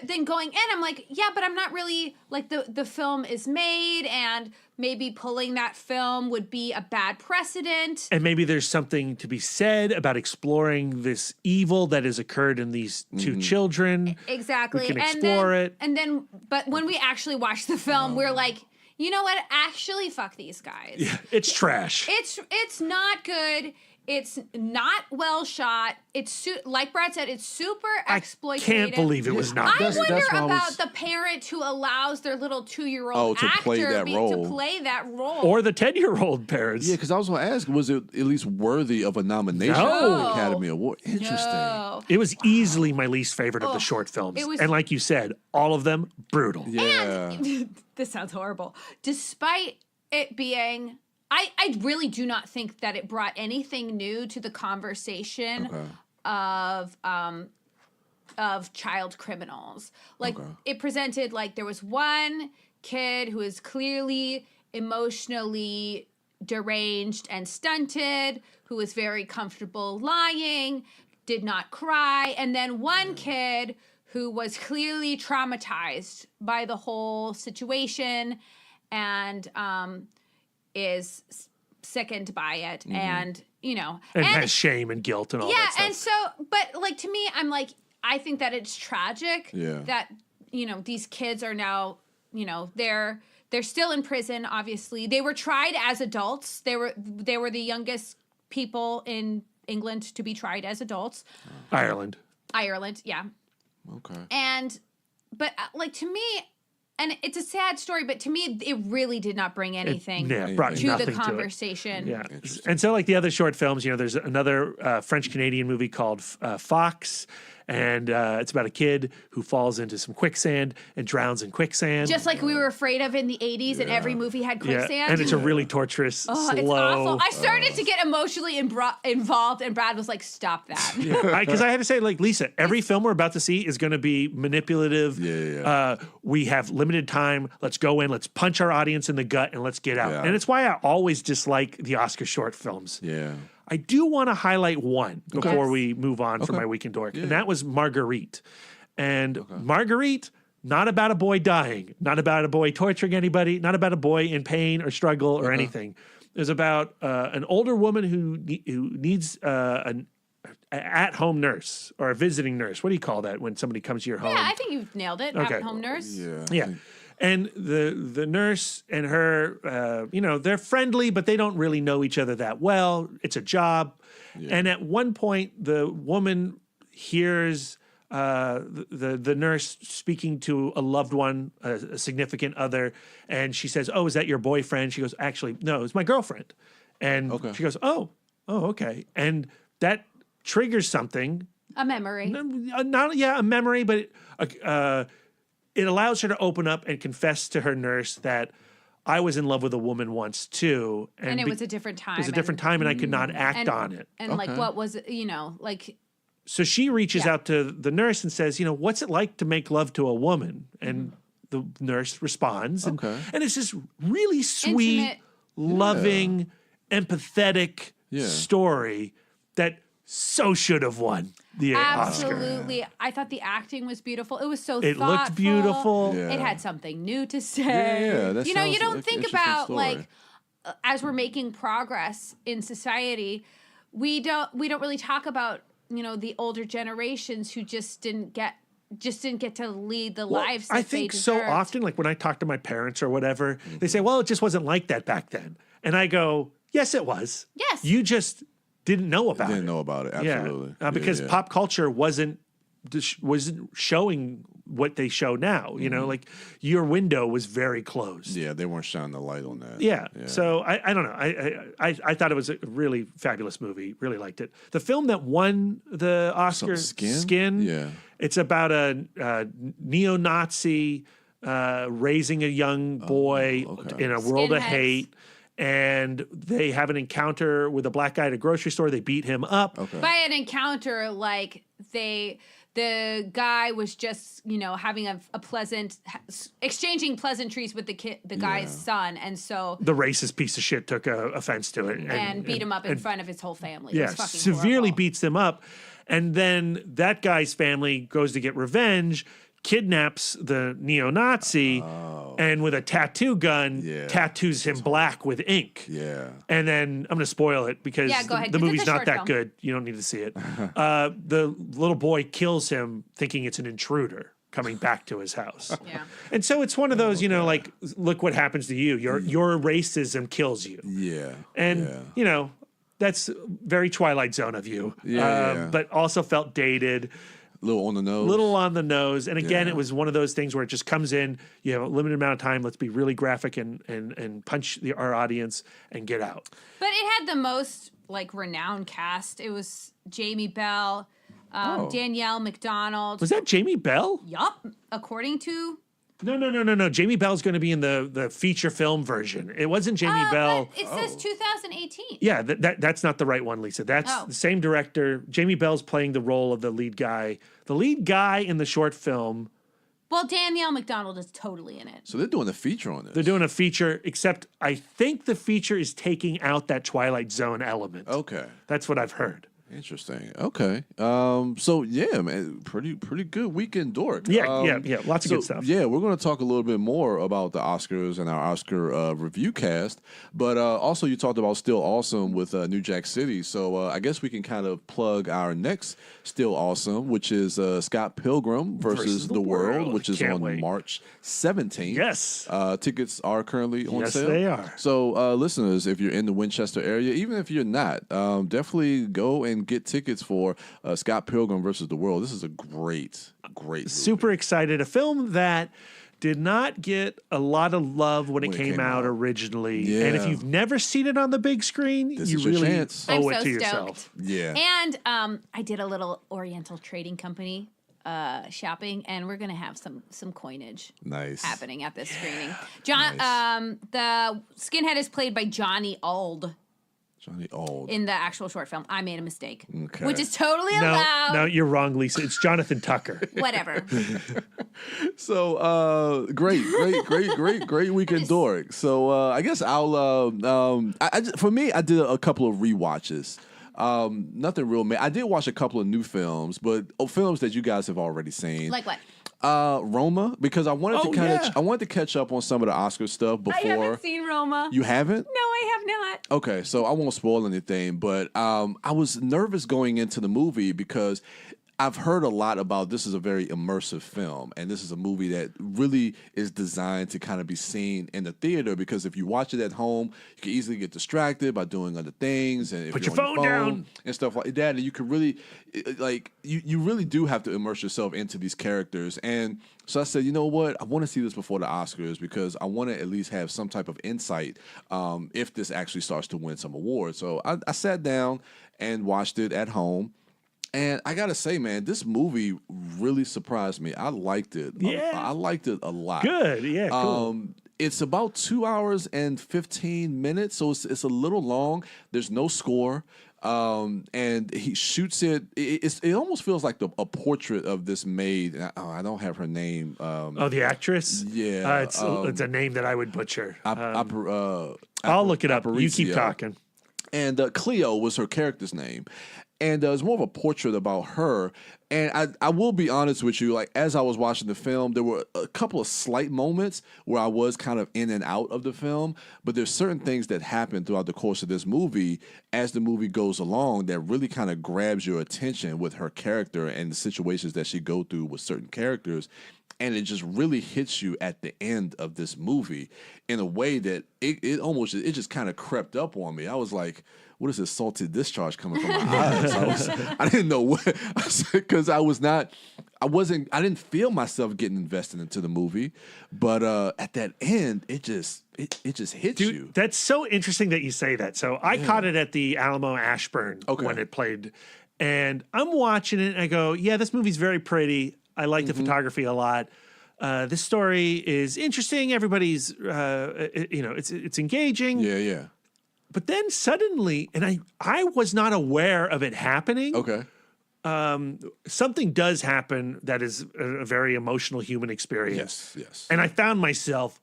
then going in, I'm like, yeah, but I'm not really like the film is made, and maybe pulling that film would be a bad precedent. And maybe there's something to be said about exploring this evil that has occurred in these two children. Exactly. We can explore it. And then, but when we actually watch the film, we're like, you know what? Actually, fuck these guys. Yeah, it's trash. It's not good. It's not well shot. It's like Brad said, it's super exploitative. I can't believe it was not. I wonder about the parent who allows their little 2-year-old actor to play that role. Or the 10-year-old parents. Yeah, because I was going to ask, was it at least worthy of a nomination for the Academy Award? Interesting. No. It was easily my least favorite of the short films. And like you said, all of them brutal. Yeah. And this sounds horrible. Despite it being... I really do not think that it brought anything new to the conversation of child criminals. Like it presented like there was one kid who is clearly emotionally deranged and stunted, who was very comfortable lying, did not cry, and then one kid who was clearly traumatized by the whole situation and is sickened by it, and you know, and has shame and guilt and all that stuff. And so, but like to me, I'm like, I think that it's tragic that you know these kids are now, you know, they're still in prison. Obviously, they were tried as adults. They were the youngest people in England to be tried as adults. Ireland, yeah. Okay. But like to me. And it's a sad story, but to me, it really did not bring anything to the conversation. Yeah. And so, like the other short films, you know, there's another French-Canadian movie called Fox, and it's about a kid who falls into some quicksand and drowns in quicksand. Just like we were afraid of in the 80s, and every movie had quicksand. Yeah. And it's a really torturous, slow... it's awful. I started to get emotionally involved, and Brad was like, stop that. Because I had to say, like, Lisa, every film we're about to see is going to be manipulative. We have limited time. Let's go in, let's punch our audience in the gut, and let's get out. And it's why I always dislike the Oscar short films. Yeah. I do want to highlight one before we move on for my Weekend Dork, and that was Marguerite. And Marguerite, not about a boy dying, not about a boy torturing anybody, not about a boy in pain or struggle or anything. It was about an older woman who needs an at-home nurse or a visiting nurse. What do you call that when somebody comes to your home? Yeah, I think you've nailed it. At-home nurse. Yeah. And the nurse and her, you know, they're friendly, but they don't really know each other that well. It's a job. And at one point, the woman hears the nurse speaking to a loved one, a significant other, and she says, "Oh, is that your boyfriend?" She goes, "Actually, no, it's my girlfriend." And she goes, "Oh, okay." And that triggers something. A memory. A memory, but it allows her to open up and confess to her nurse that I was in love with a woman once too. And it was a different time. It was a different time, and I could not act on it. And like, what was, you know, like... So she reaches out to the nurse and says, you know, what's it like to make love to a woman? And the nurse responds. And it's this really sweet, intimate, loving, empathetic story that so should have won the Oscar. Absolutely. I thought the acting was beautiful. It was so thoughtful. It looked beautiful. Yeah. It had something new to say. That you know, you don't think about story. like as we're making progress in society, we don't really talk about the older generations who just didn't get to lead the lives that I think so often, like when I talk to my parents or whatever, they say, well, it just wasn't like that back then. And I go, yes, it was. Yes. You just didn't know about it. Didn't know about it, absolutely. Yeah. Because pop culture wasn't showing what they show now. You know, like your window was very closed. Yeah, they weren't shining the light on that. Yeah. So I don't know. I thought it was a really fabulous movie. Really liked it. The film that won the Oscar, Skin. Yeah. It's about a neo-Nazi raising a young boy in a world of hate. And they have an encounter with a black guy at a grocery store. They beat him up. By an encounter, like the guy was just, having a pleasant, exchanging pleasantries with the guy's son. And so the racist piece of shit took offense to it. And beat him up in front of his whole family. Yeah, it was fucking severely horrible. beats them up. And then that guy's family goes to get revenge, kidnaps the neo-Nazi, and with a tattoo gun, tattoos him black with ink. Yeah. And then I'm going to spoil it because go ahead, the 'cause movie's it's a not short that film. good. You don't need to see it. The little boy kills him thinking it's an intruder coming back to his house. Yeah. And so it's one of those, like, look what happens to you. Your racism kills you. Yeah. And, that's very Twilight Zone of you. But also felt dated. Little on the nose. And again, it was one of those things where it just comes in, you have a limited amount of time, let's be really graphic and punch our audience and get out. But it had the most, renowned cast. It was Jamie Bell, Danielle McDonald. Was that Jamie Bell? Yup. According to... No. Jamie Bell's going to be in the feature film version. It wasn't Jamie Bell. But it says 2018. Yeah, that's not the right one, Lisa. That's the same director. Jamie Bell's playing the role of the lead guy. The lead guy in the short film. Well, Danielle McDonald is totally in it. So they're doing a feature on this. They're doing a feature, except I think the feature is taking out that Twilight Zone element. Okay. That's what I've heard. Interesting. Okay. So yeah, man, pretty good weekend dork. Yeah. Lots of good stuff. Yeah, we're going to talk a little bit more about the Oscars and our Oscar review cast, but also you talked about Still Awesome with New Jack City. So I guess we can kind of plug our next Still Awesome, which is Scott Pilgrim versus the World, which is on March 17th. Yes. Tickets are currently on sale. Yes, they are. So listeners, if you're in the Winchester area, even if you're not, definitely go and get tickets for Scott Pilgrim versus the World. This is a great movie. Super excited. A film that did not get a lot of love when it came out originally. Yeah. And if you've never seen it on the big screen, This you is your really chance. owe I'm it so to stoked. yourself. Yeah. And I did a little Oriental Trading Company shopping, and we're gonna have some coinage happening at this screening. The skinhead is played by Johnny Auld. In the actual short film. I made a mistake. Okay. Which is totally allowed. No, you're wrong, Lisa. It's Jonathan Tucker. Whatever. So great weekend dork. So I guess I'll for me I did a couple of rewatches. Nothing real. I did watch a couple of new films, but films that you guys have already seen. Like what? Roma, because I wanted to catch up on some of the Oscar stuff before. I haven't seen Roma. You haven't? No, I have not. Okay, so I won't spoil anything, but I was nervous going into the movie because I've heard a lot about this is a very immersive film, and this is a movie that really is designed to kind of be seen in the theater, because if you watch it at home, you can easily get distracted by doing other things, and if Put you're your on phone your down and stuff like that, and you can really, you really do have to immerse yourself into these characters. And so I said, you know what, I want to see this before the Oscars because I want to at least have some type of insight if this actually starts to win some awards. So I sat down and watched it at home. And I gotta say, man, this movie really surprised me. I liked it. Yeah. I liked it a lot. Good. Yeah, cool. It's about 2 hours and 15 minutes, so it's a little long. There's no score. And he shoots it. It almost feels like a portrait of this maid. I don't have her name. The actress? Yeah. It's a name that I would butcher. I'll look it up. You keep talking. And Cleo was her character's name. and it's more of a portrait about her. And I will be honest with you, like as I was watching the film, there were a couple of slight moments where I was kind of in and out of the film, but there's certain things that happen throughout the course of this movie as the movie goes along that really kind of grabs your attention with her character and the situations that she go through with certain characters. And it just really hits you at the end of this movie in a way that it just kind of crept up on me. I was like, what is this salty discharge coming from my eyes? I didn't know what, because I didn't feel myself getting invested into the movie. But at that end, it just hits you. That's so interesting that you say that. So I caught it at the Alamo Ashburn when it played. And I'm watching it and I go, yeah, this movie's very pretty. I like the photography a lot. This story is interesting. Everybody's, it's engaging. Yeah. But then suddenly, and I was not aware of it happening. Okay. Something does happen that is a very emotional human experience. Yes. And I found myself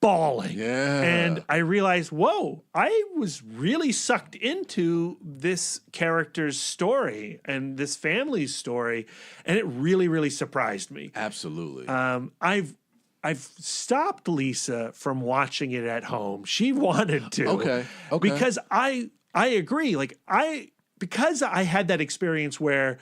bawling. Yeah. And I realized, whoa, I was really sucked into this character's story and this family's story. And it really, really surprised me. Absolutely. I've stopped Lisa from watching it at home. She wanted to. Okay. Because I agree. Because I had that experience where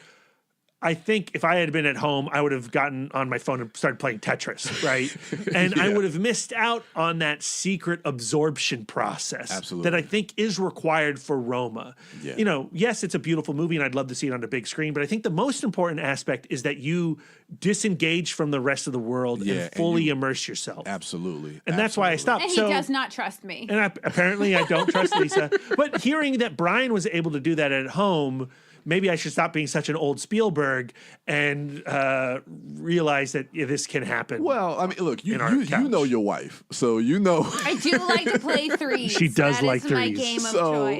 I think if I had been at home, I would have gotten on my phone and started playing Tetris, right? And I would have missed out on that secret absorption process that I think is required for Roma. Yeah. Yes, it's a beautiful movie and I'd love to see it on a big screen, but I think the most important aspect is that you disengage from the rest of the world and fully immerse yourself. Absolutely. And that's why I stopped. And he does not trust me. And apparently I don't trust Lisa. But hearing that Brian was able to do that at home, maybe I should stop being such an old Spielberg and realize that this can happen. Well, I mean, look, you know your wife, so you know. I do like to play threes. She does like threes. threes. My game of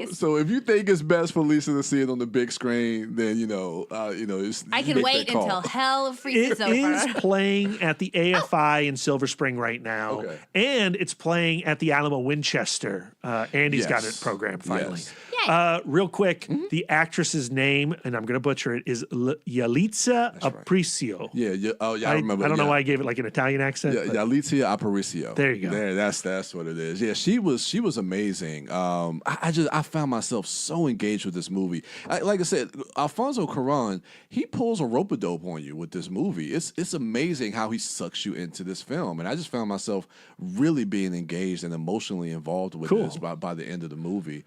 choice. So if you think it's best for Lisa to see it on the big screen, then it's. I can wait until hell freezes over. It is playing at the AFI in Silver Spring right now, and it's playing at the Alamo Winchester. Andy's got it programmed finally. Yes. Real quick, the actress's name, and I'm going to butcher it, is Yalitza Aparicio. Yeah. I remember. I don't know why I gave it like an Italian accent. Yeah, Yalitza Aparicio. There you go. That's what it is. Yeah, she was amazing. I found myself so engaged with this movie. Like I said, Alfonso Cuarón, he pulls a rope-a-dope on you with this movie. It's amazing how he sucks you into this film, and I just found myself really being engaged and emotionally involved with this by the end of the movie.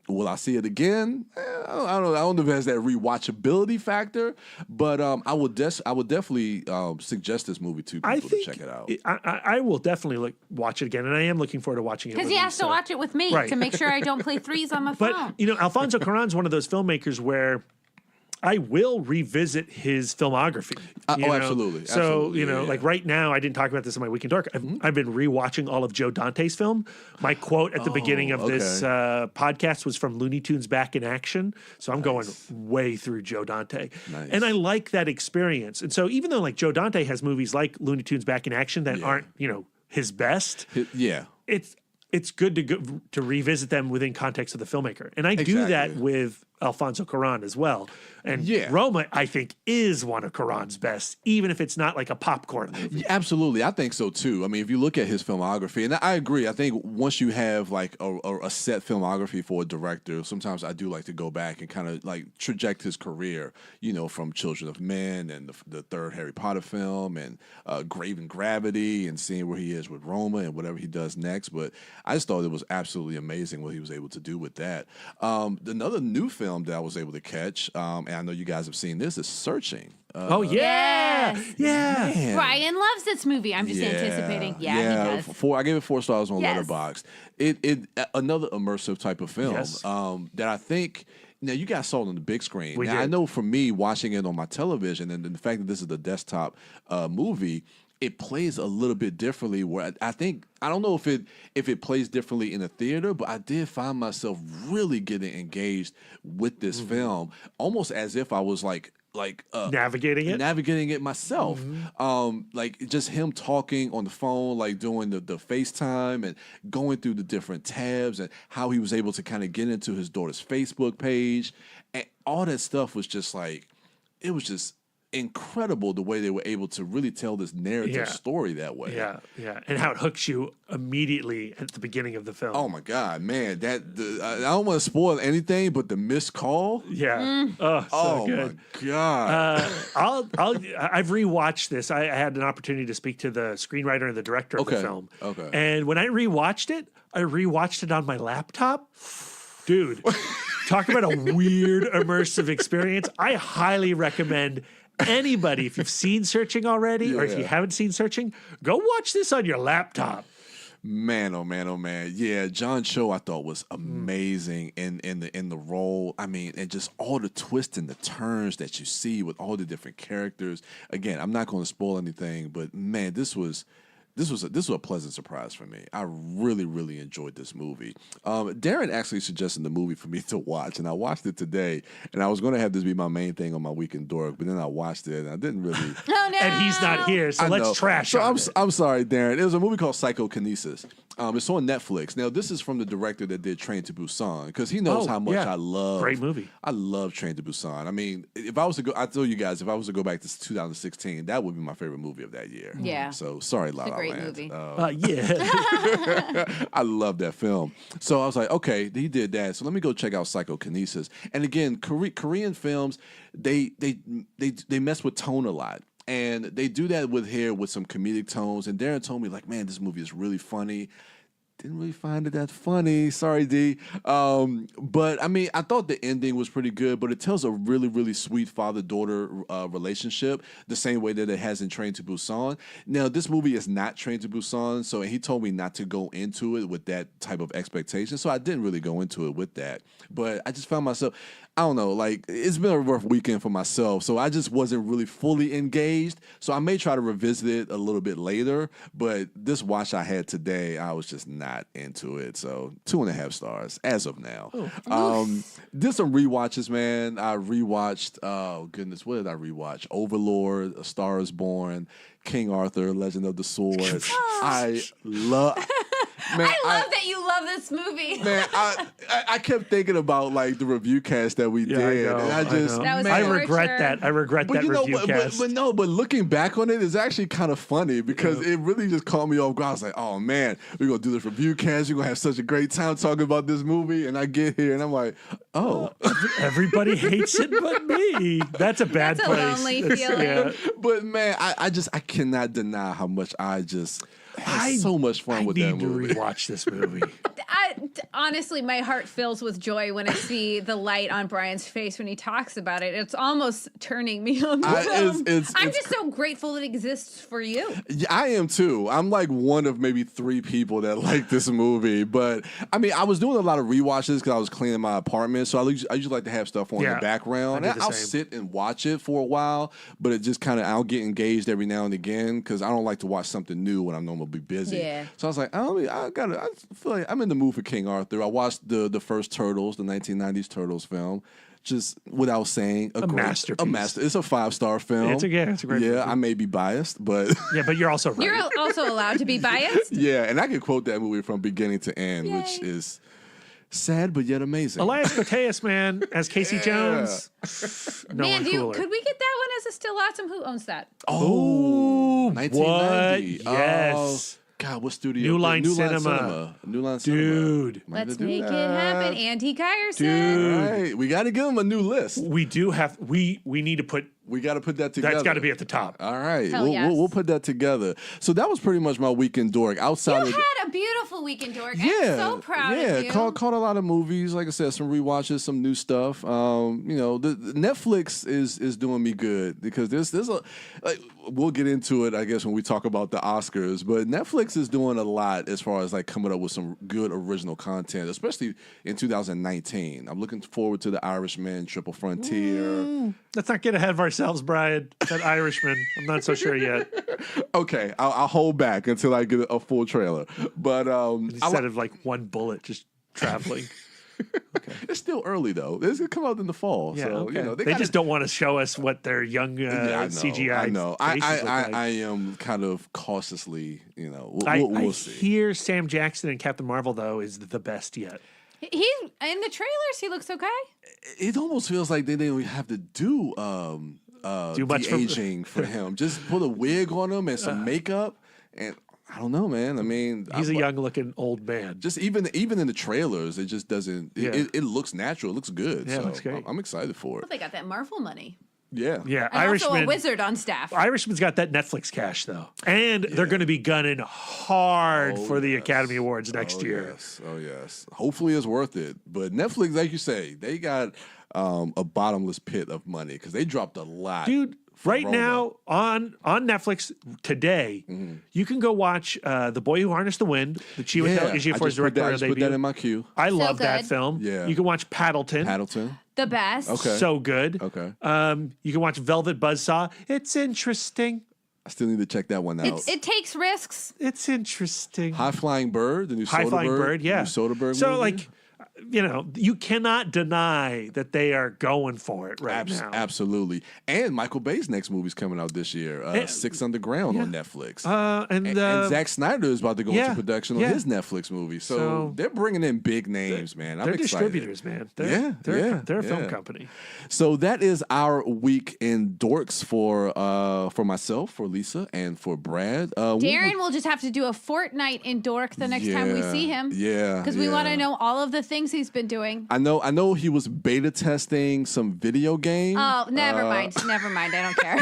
Will I see it again? I don't know if it has that rewatchability factor, but I would definitely suggest this movie to people to check it out. I will definitely watch it again, and I am looking forward to watching it. Because he has to watch it with me to make sure I don't play threes on my phone. But Alfonso Cuarón's one of those filmmakers where I will revisit his filmography. Absolutely. So, like right now, I didn't talk about this in my Week in Dork. I've been rewatching all of Joe Dante's film. My quote at the beginning of this podcast was from Looney Tunes Back in Action. So I'm going way through Joe Dante. Nice. And I like that experience. And so even though like Joe Dante has movies like Looney Tunes Back in Action that aren't, his best. It's good to revisit them within context of the filmmaker. And I do that with Alfonso Cuarón as well. And Roma, I think, is one of Cuarón's best, even if it's not like a popcorn movie. Yeah, absolutely. I think so, too. I mean, if you look at his filmography, and I agree, I think once you have like a set filmography for a director, sometimes I do like to go back and kind of like traject his career, from Children of Men and the third Harry Potter film and Grave and Gravity and seeing where he is with Roma and whatever he does next. But I just thought it was absolutely amazing what he was able to do with that. Another new film that I was able to catch, and I know you guys have seen this, is Searching. Yeah. Man. Brian loves this movie. I'm just anticipating. Yeah, he does. I gave it 4 stars on Letterboxd. It another immersive type of film that I think. Now, you guys saw it on the big screen. Now, I know for me, watching it on my television, and the fact that this is the desktop movie, it plays a little bit differently. Where I think I don't know if it plays differently in a theater, but I did find myself really getting engaged with this film, almost as if I was like navigating it myself. Like just him talking on the phone, like doing the FaceTime and going through the different tabs and how he was able to kind of get into his daughter's Facebook page, and all that stuff was just like, it was just incredible the way they were able to really tell this narrative story that way. Yeah, and how it hooks you immediately at the beginning of the film. Oh my God, man! I don't want to spoil anything, but the missed call. Yeah. Oh, good. My God. I've rewatched this. I had an opportunity to speak to the screenwriter and the director of the film. Okay. And when I rewatched it on my laptop. Dude, talk about a weird immersive experience. I highly recommend anybody, if you've seen Searching already, or if you haven't seen Searching, go watch this on your laptop. Man, oh man, oh man. Yeah, John Cho I thought was amazing in the role. I mean, and just all the twists and the turns that you see with all the different characters. Again, I'm not going to spoil anything, but man, this was a pleasant surprise for me. I really, really enjoyed this movie. Darren actually suggested the movie for me to watch, and I watched it today. And I was going to have this be my main thing on my Weekend Dork, but then I watched it, and I didn't really. Oh no! And he's not here, so let's trash. So I'm sorry, Darren. It was a movie called Psychokinesis. It's on Netflix. Now, this is from the director that did Train to Busan, because he knows how much I love. Great movie. I love Train to Busan. I mean, if I was to go, I told you guys, if I was to go back to 2016, that would be my favorite movie of that year. Yeah. So sorry, La La great Land. movie. I love that film. So I was like, okay, he did that. So let me go check out Psychokinesis. And again, Korean films, they mess with tone a lot. And they do that with some comedic tones. And Darren told me, like, man, this movie is really funny. Didn't really find it that funny. Sorry, D. But I mean, I thought the ending was pretty good, but it tells a really, really sweet father-daughter relationship, the same way that it has in Train to Busan. Now, this movie is not Train to Busan, so he told me not to go into it with that type of expectation, so I didn't really go into it with that. But I just found myself, I don't know, like, it's been a rough weekend for myself, so I just wasn't really fully engaged. So I may try to revisit it a little bit later, but this watch I had today, I was just not into it. So 2.5 stars as of now. Did some rewatches, man. I rewatched, oh goodness, what did I rewatch? Overlord, A Star is Born, King Arthur, Legend of the Sword. I love that you love this movie. Man, I kept thinking about like the review cast that we did. And I regret that. I regret that review cast. But looking back on it, it's actually kind of funny because it really just caught me off guard. I was like, oh man, we're gonna do this review cast. We're gonna have such a great time talking about this movie. And I get here and I'm like, oh. Everybody hates it but me. That's a bad place. That's a lonely feeling. Yeah. But man, I cannot deny how much I just had so much fun with that movie. I need to rewatch this movie. Honestly, my heart fills with joy when I see the light on Brian's face when he talks about it. It's almost turning me on. I'm just so grateful it exists for you. Yeah, I am too. I'm like one of maybe 3 people that like this movie. But I mean, I was doing a lot of rewatches because I was cleaning my apartment. So I usually like to have stuff on in the background. I'll sit and watch it for a while, but it just kind of, I'll get engaged every now and again because I don't like to watch something new when I'm normally busy. Yeah. So I was like, I feel like I'm in the mood for King Arthur. I watched the first Turtles, the 1990s Turtles film, just without saying a masterpiece. It's a 5-star film. It's a great movie. I may be biased, but but you're also right. You're also allowed to be biased. Yeah, and I can quote that movie from beginning to end, which is sad but yet amazing. Elias Koteas, man, as Casey Jones. Man, could we get that one as a still awesome? Who owns that? Oh, 1990. What? Yes. God, what studio? New Line Cinema. New Line Dude. Cinema. Let's make it happen. Andy Kyerson. Dude. All right, we got to give him a new list. We do have, we need to put. We got to put that together. That's got to be at the top. All right. Yes. We'll put that together. So that was pretty much my Weekend Dork. Outside You had a beautiful Weekend Dork. Yeah. I'm so proud of you. Caught a lot of movies. Like I said, some rewatches, some new stuff. The Netflix is doing me good because there's a, like, we'll get into it, I guess, when we talk about the Oscars. But Netflix is doing a lot as far as like coming up with some good original content, especially in 2019. I'm looking forward to The Irishman, Triple Frontier. Let's not get ahead of ourselves. ourselves, Brian. That Irishman. I'm not so sure yet. Okay, I'll hold back until I get a full trailer. But instead of like one bullet just traveling. Okay. It's still early though. It's gonna come out in the fall. Yeah, So okay. They just don't want to show us what their young CGI. I know. faces look like. I am kind of cautiously, we'll I see. hear Sam Jackson and Captain Marvel though is the best yet. He in the trailers, he looks okay. It almost feels like they didn't have to do much de-aging for him. Just put a wig on him and some makeup, and I don't know, man. I mean, He's a young-looking old man. Just even in the trailers, it just doesn't. It looks natural. It looks good. Yeah, so it looks great. I'm excited for it. Well, they got that Marvel money. Yeah. Yeah, And also a Irishman. wizard on staff. Irishman's got that Netflix cash though, and they're going to be gunning hard for the Academy Awards next year. Yes. Oh yes. Hopefully it's worth it. But Netflix, like you say, they got a bottomless pit of money because they dropped a lot. Dude, right Roma. now on Netflix today, you can go watch The Boy Who Harnessed the Wind, the Chiwetel I Ejiofor's just put directorial that debut. in my queue. I love that good. film. Yeah. You can watch Paddleton. The best. Okay. So good. Okay. You can watch Velvet Buzzsaw. It's interesting. I still need to check that one out. It takes risks. It's interesting. High Flying Bird, the new High Flying Bird, yeah. New Soderbergh So movie. like, you cannot deny that they are going for it right now. Absolutely. And Michael Bay's next movie's coming out this year, Six Underground on Netflix. And Zack Snyder is about to go into production on his Netflix movie. So they're bringing in big names, man. I'm they're excited. distributors, man. They're a film company. So that is our week in Dorks for myself, for Lisa, and for Brad. Darren will just have to do a fortnight in Dork the next time we see him. Yeah. Because we want to know all of the things he's been doing. I know he was beta testing some video game. Oh, never mind. Never mind. I don't care.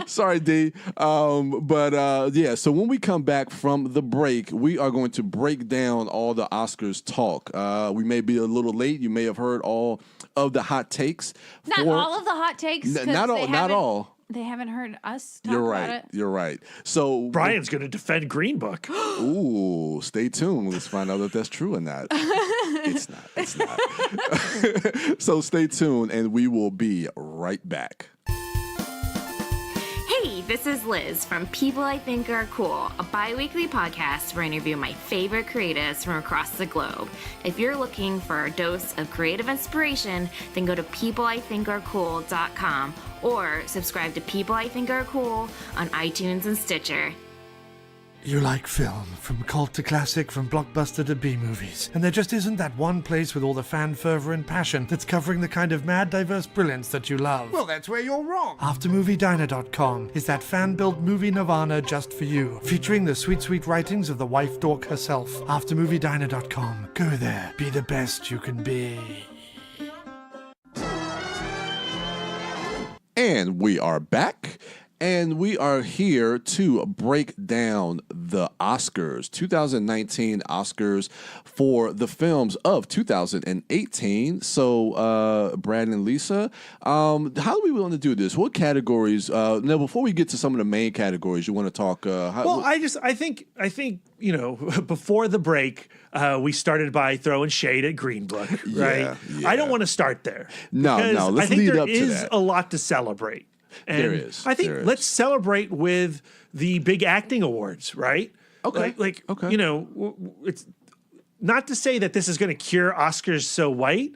Sorry, D. So when we come back from the break, we are going to break down all the Oscars talk. We may be a little late. You may have heard all of the hot takes. Not all of the hot takes. Not all. They haven't heard us talk You're about right. it. You're right. So Brian's going to defend Green Book. Ooh, stay tuned. Let's find out if that's true or not. It's not. It's not. So stay tuned, and we will be right back. Hey, this is Liz from People I Think Are Cool, a bi-weekly podcast where I interview my favorite creatives from across the globe. If you're looking for a dose of creative inspiration, then go to peopleithinkarecool.com or subscribe to People I Think Are Cool on iTunes and Stitcher. You like film, from cult to classic, from blockbuster to B-movies. And there just isn't that one place with all the fan fervor and passion that's covering the kind of mad, diverse brilliance that you love. Well, that's where you're wrong. AfterMovieDiner.com is that fan-built movie nirvana just for you, featuring the sweet, sweet writings of the wife dork herself. AfterMovieDiner.com. Go there. Be the best you can be. And we are back. And we are here to break down the Oscars, 2019 Oscars for the films of 2018. So, Brad and Lisa, how do we want to do this? What categories? Now, before we get to some of the main categories, you want to talk? I think before the break, we started by throwing shade at Green Book, right? Yeah. I don't want to start there. No, let's lead up to that. I think there is a lot to celebrate. And there is. I think let's celebrate with the big acting awards, right? Okay. Okay. It's not to say that this is going to cure Oscars so white,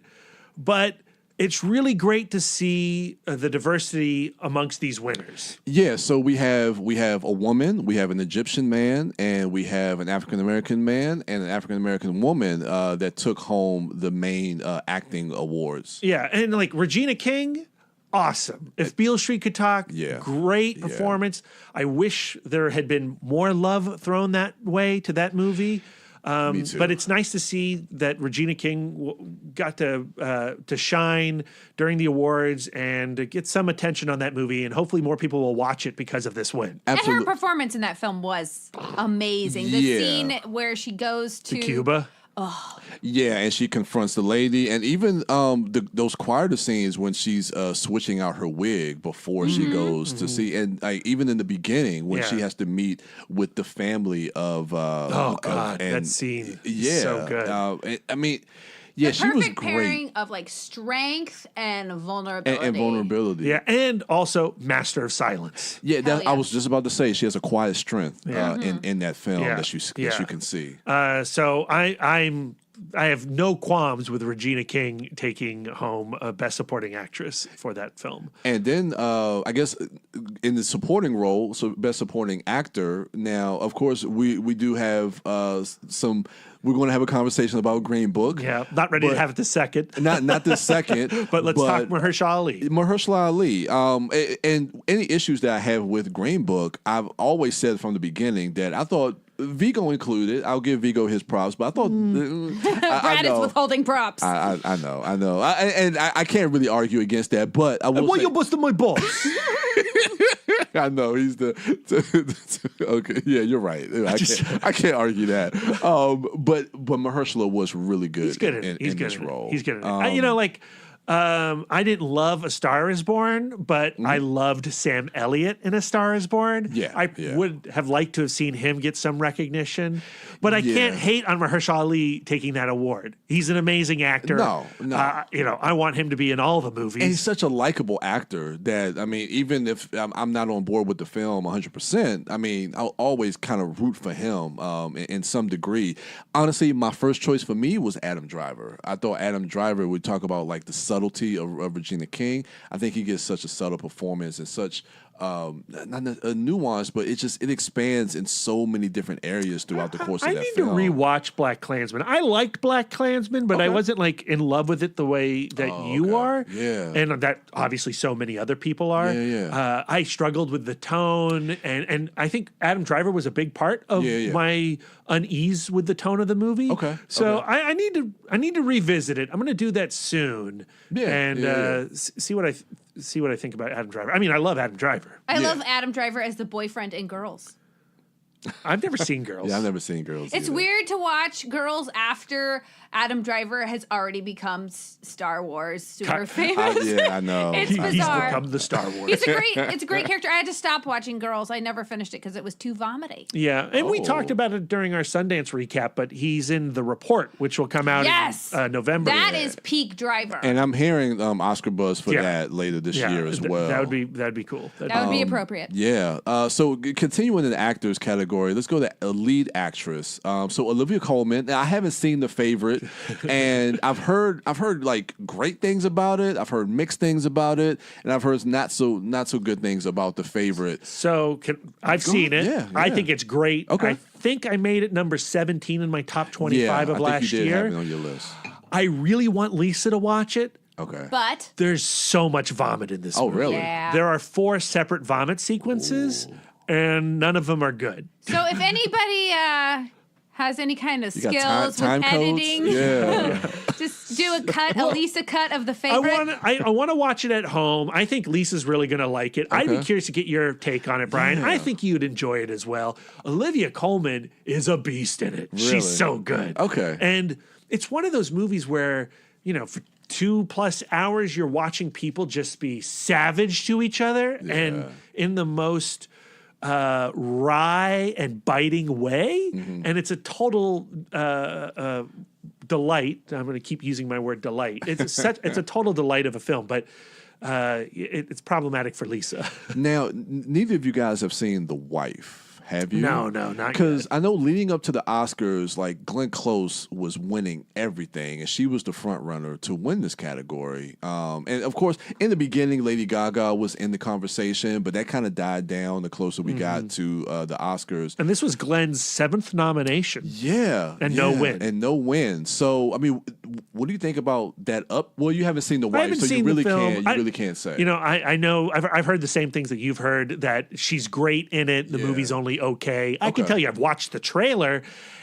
but it's really great to see the diversity amongst these winners. Yeah, so we have a woman, we have an Egyptian man, and we have an African American man and an African American woman that took home the main acting awards. Yeah, and like Regina King. Awesome. If Beale Street Could Talk, great performance. I wish there had been more love thrown that way to that movie. Me too. But it's nice to see that Regina King got to shine during the awards and get some attention on that movie, and hopefully more people will watch it because of this win. Absolutely. And her performance in that film was amazing. The scene where she goes to Cuba. Oh. Yeah, and she confronts the lady, and even those quieter scenes when she's switching out her wig before she goes to see, and even in the beginning when she has to meet with the family of that scene, is so good. The she was perfect great. pairing of like strength and vulnerability. And vulnerability. Yeah, and also master of silence. Yeah, Hell I was just about to say she has a quiet strength Mm-hmm. in that film Yeah. that you can see. So I have no qualms with Regina King taking home Best Supporting Actress for that film. And then I guess in the supporting role, so Best Supporting Actor. Now, of course, we do have some. We're going to have a conversation about Green Book. Yeah, not ready to have it the second. Not this second. But let's talk Mahershala Ali. Mahershala Ali. And any issues that I have with Green Book, I've always said from the beginning that I thought Vigo included. I'll give Vigo his props, but I thought Brad is withholding props. I know. I can't really argue against that, but I will. Why say, you busting my balls? I know he's the okay. Yeah, you're right. I can't argue that. But Mahershala was really good. He's good in this role. He's good at it. I didn't love A Star Is Born, but I loved Sam Elliott in A Star Is Born. Yeah, I would have liked to have seen him get some recognition, but I can't hate on Mahershala Ali taking that award. He's an amazing actor. No. I want him to be in all the movies. And he's such a likable actor that, I mean, even if I'm not on board with the film 100%, I mean, I'll always kind of root for him in some degree. Honestly, my first choice for me was Adam Driver. I thought Adam Driver would talk about like the subtlety of Regina King. I think he gives such a subtle performance and such not a nuance, but it expands in so many different areas throughout the course of that film. I need to rewatch Black Klansman. I liked Black Klansman, but I wasn't like in love with it the way that you are. Yeah. And that obviously so many other people are. Yeah. I struggled with the tone, and I think Adam Driver was a big part of my unease with the tone of the movie. Okay. So I need to revisit it. I'm going to do that soon. See what I think about Adam Driver. I mean, I love Adam Driver. I love Adam Driver as the boyfriend in Girls. I've never seen Girls. Yeah, I've never seen Girls. It's weird to watch Girls after Adam Driver has already become Star Wars super famous. Yeah, I know. It's bizarre. He's become the Star Wars. It's a great character. I had to stop watching Girls. I never finished it because it was too vomity. Yeah, and we talked about it during our Sundance recap, but he's in The Report, which will come out in November. That is peak Driver. And I'm hearing Oscar buzz for that later this year as well. That'd be cool. That would be appropriate. Yeah. So continuing in the actors category, let's go to lead actress. So Olivia Colman. Now, I haven't seen The Favorite, and I've heard like great things about it. I've heard mixed things about it, and I've heard not so good things about The Favorite. So I've seen it. Yeah. I think it's great. Okay. I think I made it number 17 in my top 25 of last I think you did year. have it on your list. I really want Lisa to watch it. Okay. But there's so much vomit in this movie. Oh, really? Yeah. There are 4 separate vomit sequences, and none of them are good. So if anybody has any kind of You got skills time with codes? editing, just do a Lisa cut of The Favorite. I want to watch it at home. I think Lisa's really going to like it. I'd be curious to get your take on it, Brian. Yeah. I think you'd enjoy it as well. Olivia Colman is a beast in it. Really? She's so good. Okay. And it's one of those movies where, for 2+ hours, you're watching people just be savage to each other and in the most wry and biting way. Mm-hmm. And it's a total delight. I'm going to keep using my word delight. It's a total delight of a film, but it's problematic for Lisa. Now, neither of you guys have seen The Wife. Have you? No, not Because yet. I know leading up to the Oscars, like Glenn Close was winning everything, and she was the front runner to win this category. And of course, in the beginning, Lady Gaga was in the conversation, but that kind of died down the closer we got to the Oscars. And this was Glenn's 7th nomination. Yeah, and no win. So, I mean, what do you think about that? Well, you haven't seen The Wife, so you really can't say. I know. I've heard the same things that you've heard. That she's great in it. The movie's only okay. I can tell you, I've watched the trailer,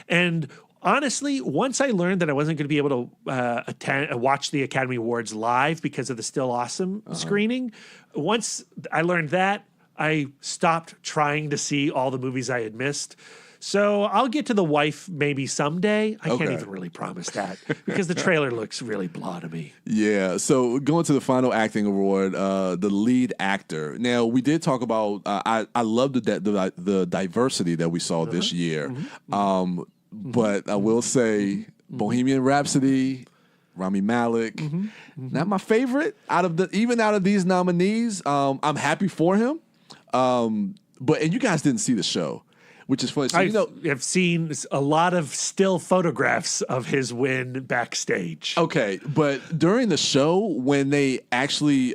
and honestly, once I learned that I wasn't going to be able to watch the Academy Awards live because of the Still Awesome screening, once I learned that, I stopped trying to see all the movies I had missed. So I'll get to The Wife maybe someday. I can't even really promise that because the trailer looks really blah to me. Yeah. So going to the final acting award, the lead actor. Now we did talk about. I love the diversity that we saw this year, but I will say Bohemian Rhapsody Rami Malek. Not my favorite out of these nominees. I'm happy for him. But you guys didn't see the show, which is funny. So, I've seen a lot of still photographs of his win backstage. Okay, but during the show, when they actually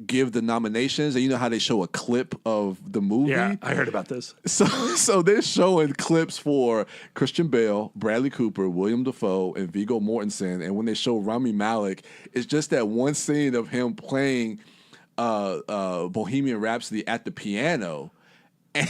give the nominations, and you know how they show a clip of the movie? Yeah, I heard about this. So they're showing clips for Christian Bale, Bradley Cooper, William Dafoe, and Viggo Mortensen. And when they show Rami Malek, it's just that one scene of him playing Bohemian Rhapsody at the piano. And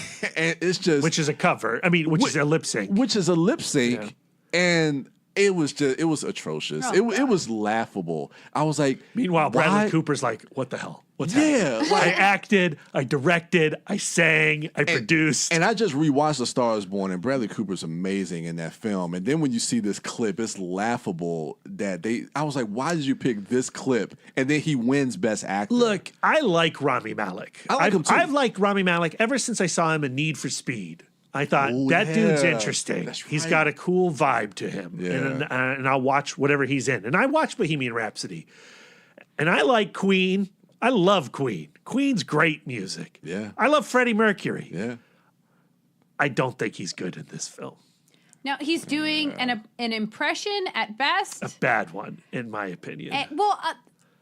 it's just, which is a cover. I mean, which is a lip sync. Yeah. And it was atrocious. It was laughable. I was like, meanwhile, Bradley Cooper's like, what the hell? What's happening? Like, I acted, I directed, I sang, I produced. And I just rewatched A Star Is Born, and Bradley Cooper's amazing in that film. And then when you see this clip, it's laughable that I was like, why did you pick this clip? And then he wins Best Actor. Look, I like Rami Malek. I like him too. I've liked Rami Malek ever since I saw him in Need for Speed. I thought, dude's interesting. That's right. He's got a cool vibe to him. Yeah. And I'll watch whatever he's in. And I watched Bohemian Rhapsody. And I like Queen. I love Queen. Queen's great music. Yeah. I love Freddie Mercury. Yeah. I don't think he's good in this film. No, he's doing an impression at best. A bad one, in my opinion.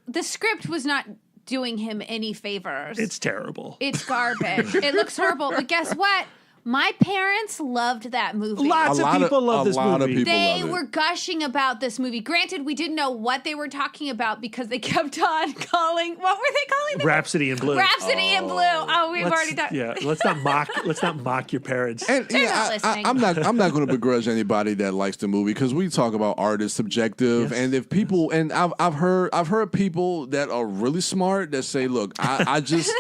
The script was not doing him any favors. It's terrible. It's garbage. It looks horrible. But guess what? My parents loved that movie. Lots of people love this movie. They were gushing about this movie. Granted, we didn't know what they were talking about because they kept on calling. What were they calling it? Rhapsody in Blue. Rhapsody in Blue. Oh, we've already done. Yeah, let's not mock your parents. And They're not listening. I'm not going to begrudge anybody that likes the movie because we talk about art is subjective, Yes. and if people and I've heard people that are really smart that say, look, I just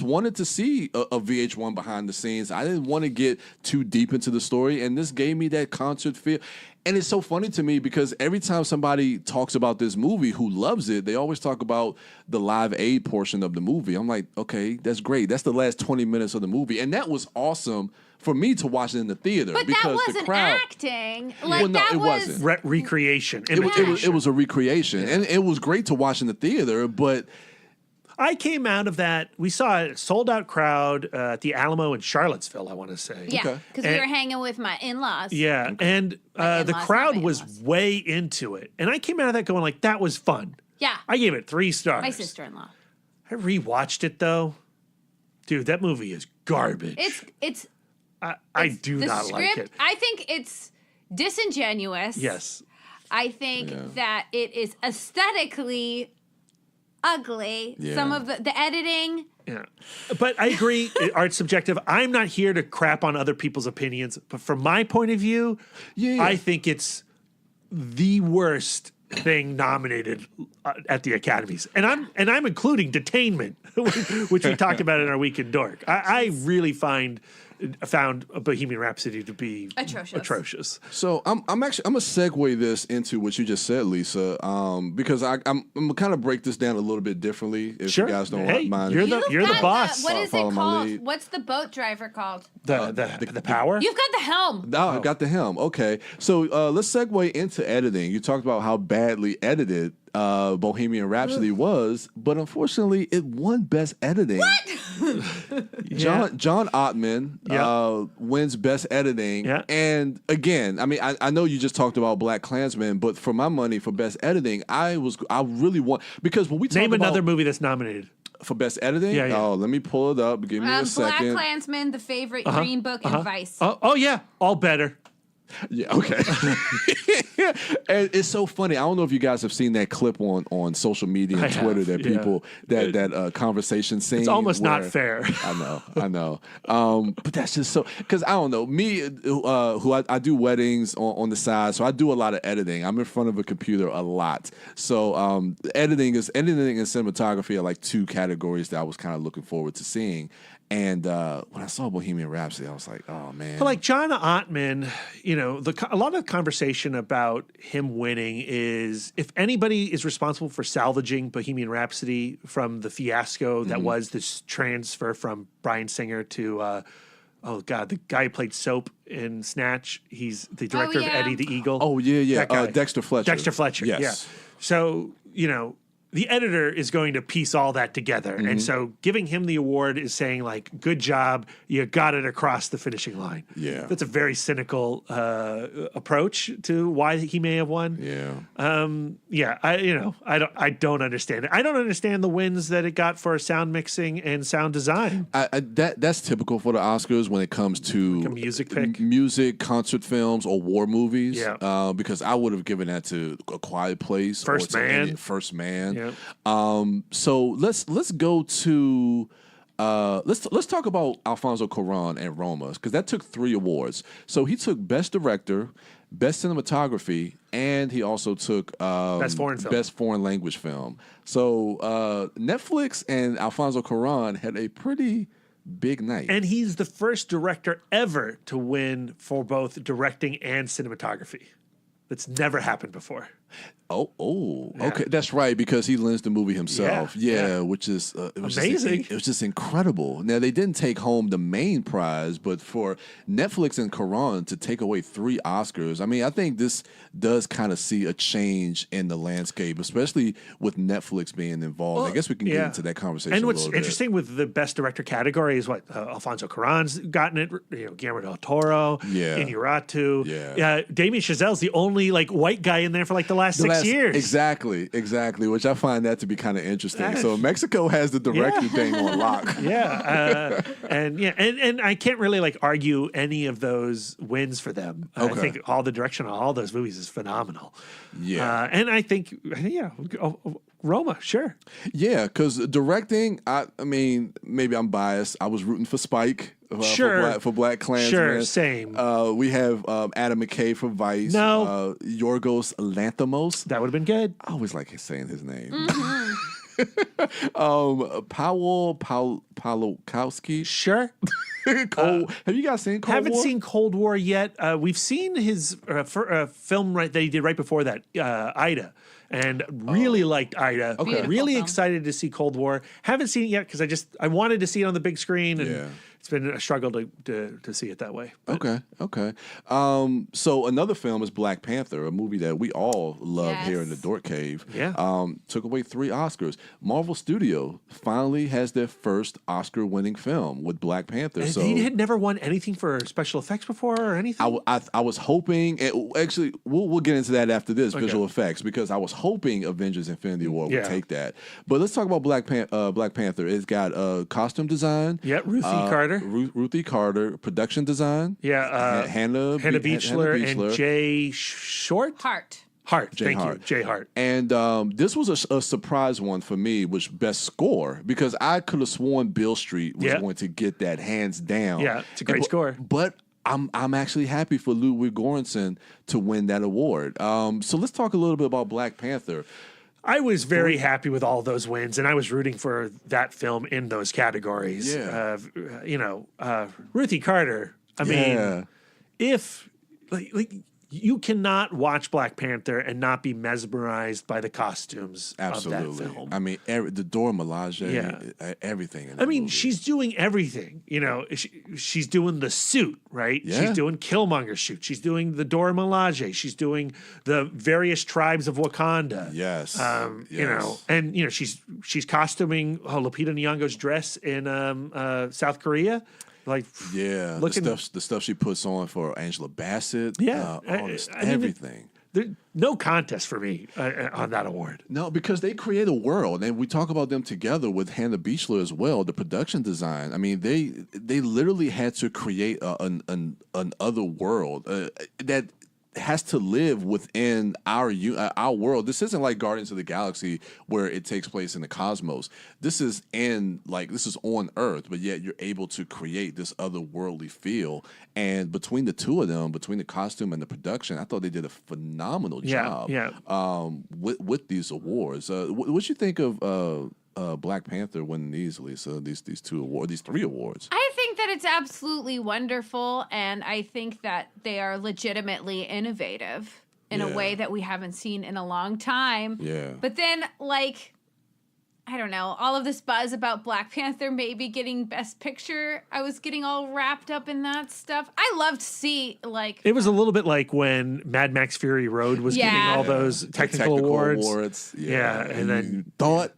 wanted to see a VH1 behind the scenes. I didn't want to get too deep into the story, and this gave me that concert feel. And it's so funny to me because every time somebody talks about this movie who loves it, they always talk about the Live Aid portion of the movie. I'm like, okay, that's great. That's the last 20 minutes of the movie, and that was awesome for me to watch it in the theater. But because that wasn't the crowd, acting. it wasn't. Recreation. It was a recreation, and it was great to watch in the theater, but I came out of that. We saw a sold-out crowd at the Alamo in Charlottesville, I want to say. Yeah, because we were hanging with my in-laws. Yeah, and the crowd was way into it. And I came out of that going like, that was fun. Yeah. I gave it 3 stars. My sister-in-law. I rewatched it, though. Dude, that movie is garbage. I do not like it. I think it's disingenuous. Yes. I think that it is aesthetically ugly. Yeah. Some of the editing. Yeah. But I agree, art's subjective. I'm not here to crap on other people's opinions, but from my point of view, I think it's the worst thing nominated at the Academies. And I'm including Detainment, which we talked about in our Week in Dork. I really found Bohemian Rhapsody to be atrocious. So I'm gonna segue this into what you just said, Lisa, because I'm gonna kind of break this down a little bit differently. If you guys don't mind, you're the boss. What is it called? What's the boat driver called? The power. You've got the helm. No, I've got the helm. Okay, so let's segue into editing. You talked about how badly edited Bohemian Rhapsody was, but unfortunately, it won Best Editing. What? John Ottman wins Best Editing, and again, I mean, I know you just talked about Black Klansman, but for my money for Best Editing, I really want, because when we talk name another movie that's nominated for Best Editing. Yeah. Oh, let me pull it up. Give me a second. Black Klansman, The Favorite, Green Book, and Vice. Oh yeah, all better. Yeah, okay. And it's so funny. I don't know if you guys have seen that clip on social media and Twitter that people that conversation scene. It's almost not fair. I know. But that's just so, because I don't know, me who I do weddings on the side, so I do a lot of editing. I'm in front of a computer a lot. So editing and cinematography are like 2 categories that I was kind of looking forward to seeing. And when I saw Bohemian Rhapsody, I was like, oh, man. But like John Ottman, a lot of the conversation about him winning is, if anybody is responsible for salvaging Bohemian Rhapsody from the fiasco that was this transfer from Bryan Singer to oh God, the guy who played Soap in Snatch. He's the director of Eddie the Eagle. Oh yeah. That guy. Dexter Fletcher. Dexter Fletcher. Yes. Yeah. So the editor is going to piece all that together. And so giving him the award is saying, like, good job, you got it across the finishing line. Yeah. That's a very cynical approach to why he may have won. Yeah. I don't understand it. I don't understand the wins that it got for sound mixing and sound design. That's typical for the Oscars when it comes to like a music pick. Music, concert films, or war movies. Yeah. Because I would have given that to A Quiet Place. First Man. First Man. Yeah. So let's go to let's talk about Alfonso Cuarón and Roma, because that took 3 awards. So he took Best Director, Best Cinematography, and he also took Best Foreign Language Film. So Netflix and Alfonso Cuarón had a pretty big night. And he's the first director ever to win for both directing and cinematography. That's never happened before. Okay, that's right, because he lensed the movie himself. Yeah. Which is amazing. It was just incredible. Now, they didn't take home the main prize, but for Netflix and Cuarón to take away 3 Oscars, I mean, I think this does kind of see a change in the landscape, especially with Netflix being involved. Well, I guess we can get into that conversation. And what's a little bit. interesting with the Best Director category is what Alfonso Cuarón's gotten it. Guillermo del Toro, Iñárritu. Yeah. Damien Chazelle's the only white guy in there for the last 6 years. Exactly, which I find that to be kind of interesting. So Mexico has the directing thing on lock. And I can't really argue any of those wins for them. I think all the direction on all those movies is phenomenal. Yeah. And I think, Roma, sure. Yeah, because directing, I mean, maybe I'm biased. I was rooting for Spike. For Black Klansman. Sure, same. We have Adam McKay for Vice. No. Yorgos Lanthimos. That would have been good. I always like saying his name. Mm-hmm. Powell Pawlikowski. Sure. Have you guys seen Cold War? Haven't seen Cold War yet. We've seen his film that he did right before that, Ida. And really liked Ida. Okay. Really excited to see Cold War. Haven't seen it yet because I wanted to see it on the big screen, and it's been a struggle to see it that way. But. Okay. So another film is Black Panther, a movie that we all love here in the Dork Cave. Yeah. Took away 3 Oscars. Marvel Studios finally has their first Oscar-winning film with Black Panther. And so they had never won anything for special effects before or anything. I was hoping. Actually, we'll get into that after this visual effects, because I was hoping Avengers: Infinity War would take that. But let's talk about Black Panther. It's got costume design. Yeah, Ruthie Carter. Ruthie Carter. Production design. Yeah, Hannah Beachler and Jay Hart. Jay Hart. And this was a surprise one for me, was Best Score, because I could have sworn Beale Street was going to get that hands down. Yeah, it's a great score. But I'm actually happy for Ludwig Göransson to win that award. So let's talk a little bit about Black Panther. I was very happy with all those wins, and I was rooting for that film in those categories. Yeah. Ruthie Carter. I mean, if you cannot watch Black Panther and not be mesmerized by the costumes of that film. I mean, the Dora Milaje, everything. In that movie. She's doing everything. She's doing the suit, right? Yeah. She's doing Killmonger's suit. She's doing the Dora Milaje. She's doing the various tribes of Wakanda. Yes. And she's costuming Lupita Nyong'o's dress in South Korea. The stuff she puts on for Angela Bassett. Everything. No contest for me on that award. No, because they create a world, and we talk about them together with Hannah Beachler as well. The production design. I mean, they literally had to create an other world that has to live within our world. This isn't like Guardians of the Galaxy where it takes place in the cosmos. This is on Earth, but yet you're able to create this otherworldly feel. And between the two of them, between the costume and the production, I thought they did a phenomenal job. With these awards. What you think of Black Panther winning these, Lisa? These 3 awards. I think that it's absolutely wonderful, and I think that they are legitimately innovative in a way that we haven't seen in a long time. Yeah. But then, I don't know, all of this buzz about Black Panther maybe getting Best Picture. I was getting all wrapped up in that stuff. I loved to see, like... It was a little bit like when Mad Max Fury Road was getting all those technical awards. Yeah. And then... You thought...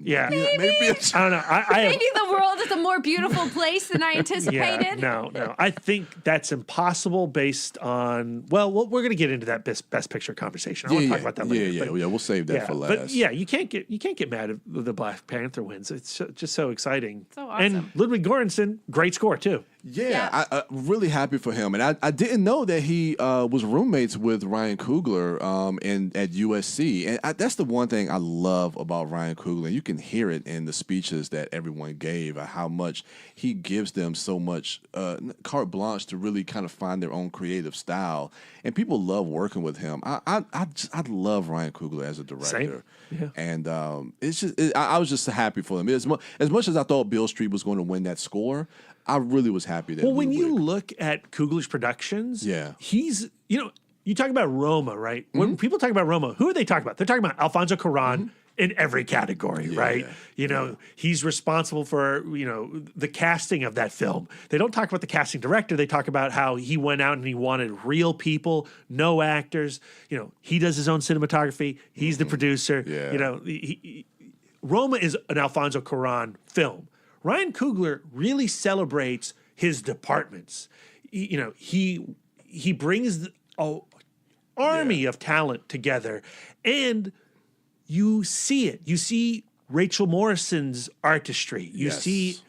Yeah. Maybe. I don't know. Maybe the world is a more beautiful place than I anticipated. No. I think that's impossible based on, well, we're going to get into that best picture conversation. I want to talk about that later. Yeah, we'll save that for last. But yeah, you can't get mad if the Black Panther wins. It's just so exciting. So awesome. And Ludwig Göransson, great score too. Yeah. I'm really happy for him. And I didn't know that he was roommates with Ryan Coogler at USC. And that's the one thing I love about Ryan Coogler. You can hear it in the speeches that everyone gave, how much he gives them so much carte blanche to really kind of find their own creative style. And people love working with him. I love Ryan Coogler as a director. Same. Yeah. And it's just I was just happy for him. As much as I thought Beale Street was going to win that score, I really was happy that. Well, when you look at Coogler's productions, he's, you talk about Roma, right? Mm-hmm. When people talk about Roma, who are they talking about? They're talking about Alfonso Cuarón in every category, right? He's responsible for, the casting of that film. They don't talk about the casting director. They talk about how he went out and he wanted real people, no actors. He does his own cinematography. He's the producer. Roma is an Alfonso Cuarón film. Ryan Coogler really celebrates his departments. He brings an army of talent together, and you see it. You see Rachel Morrison's artistry. You see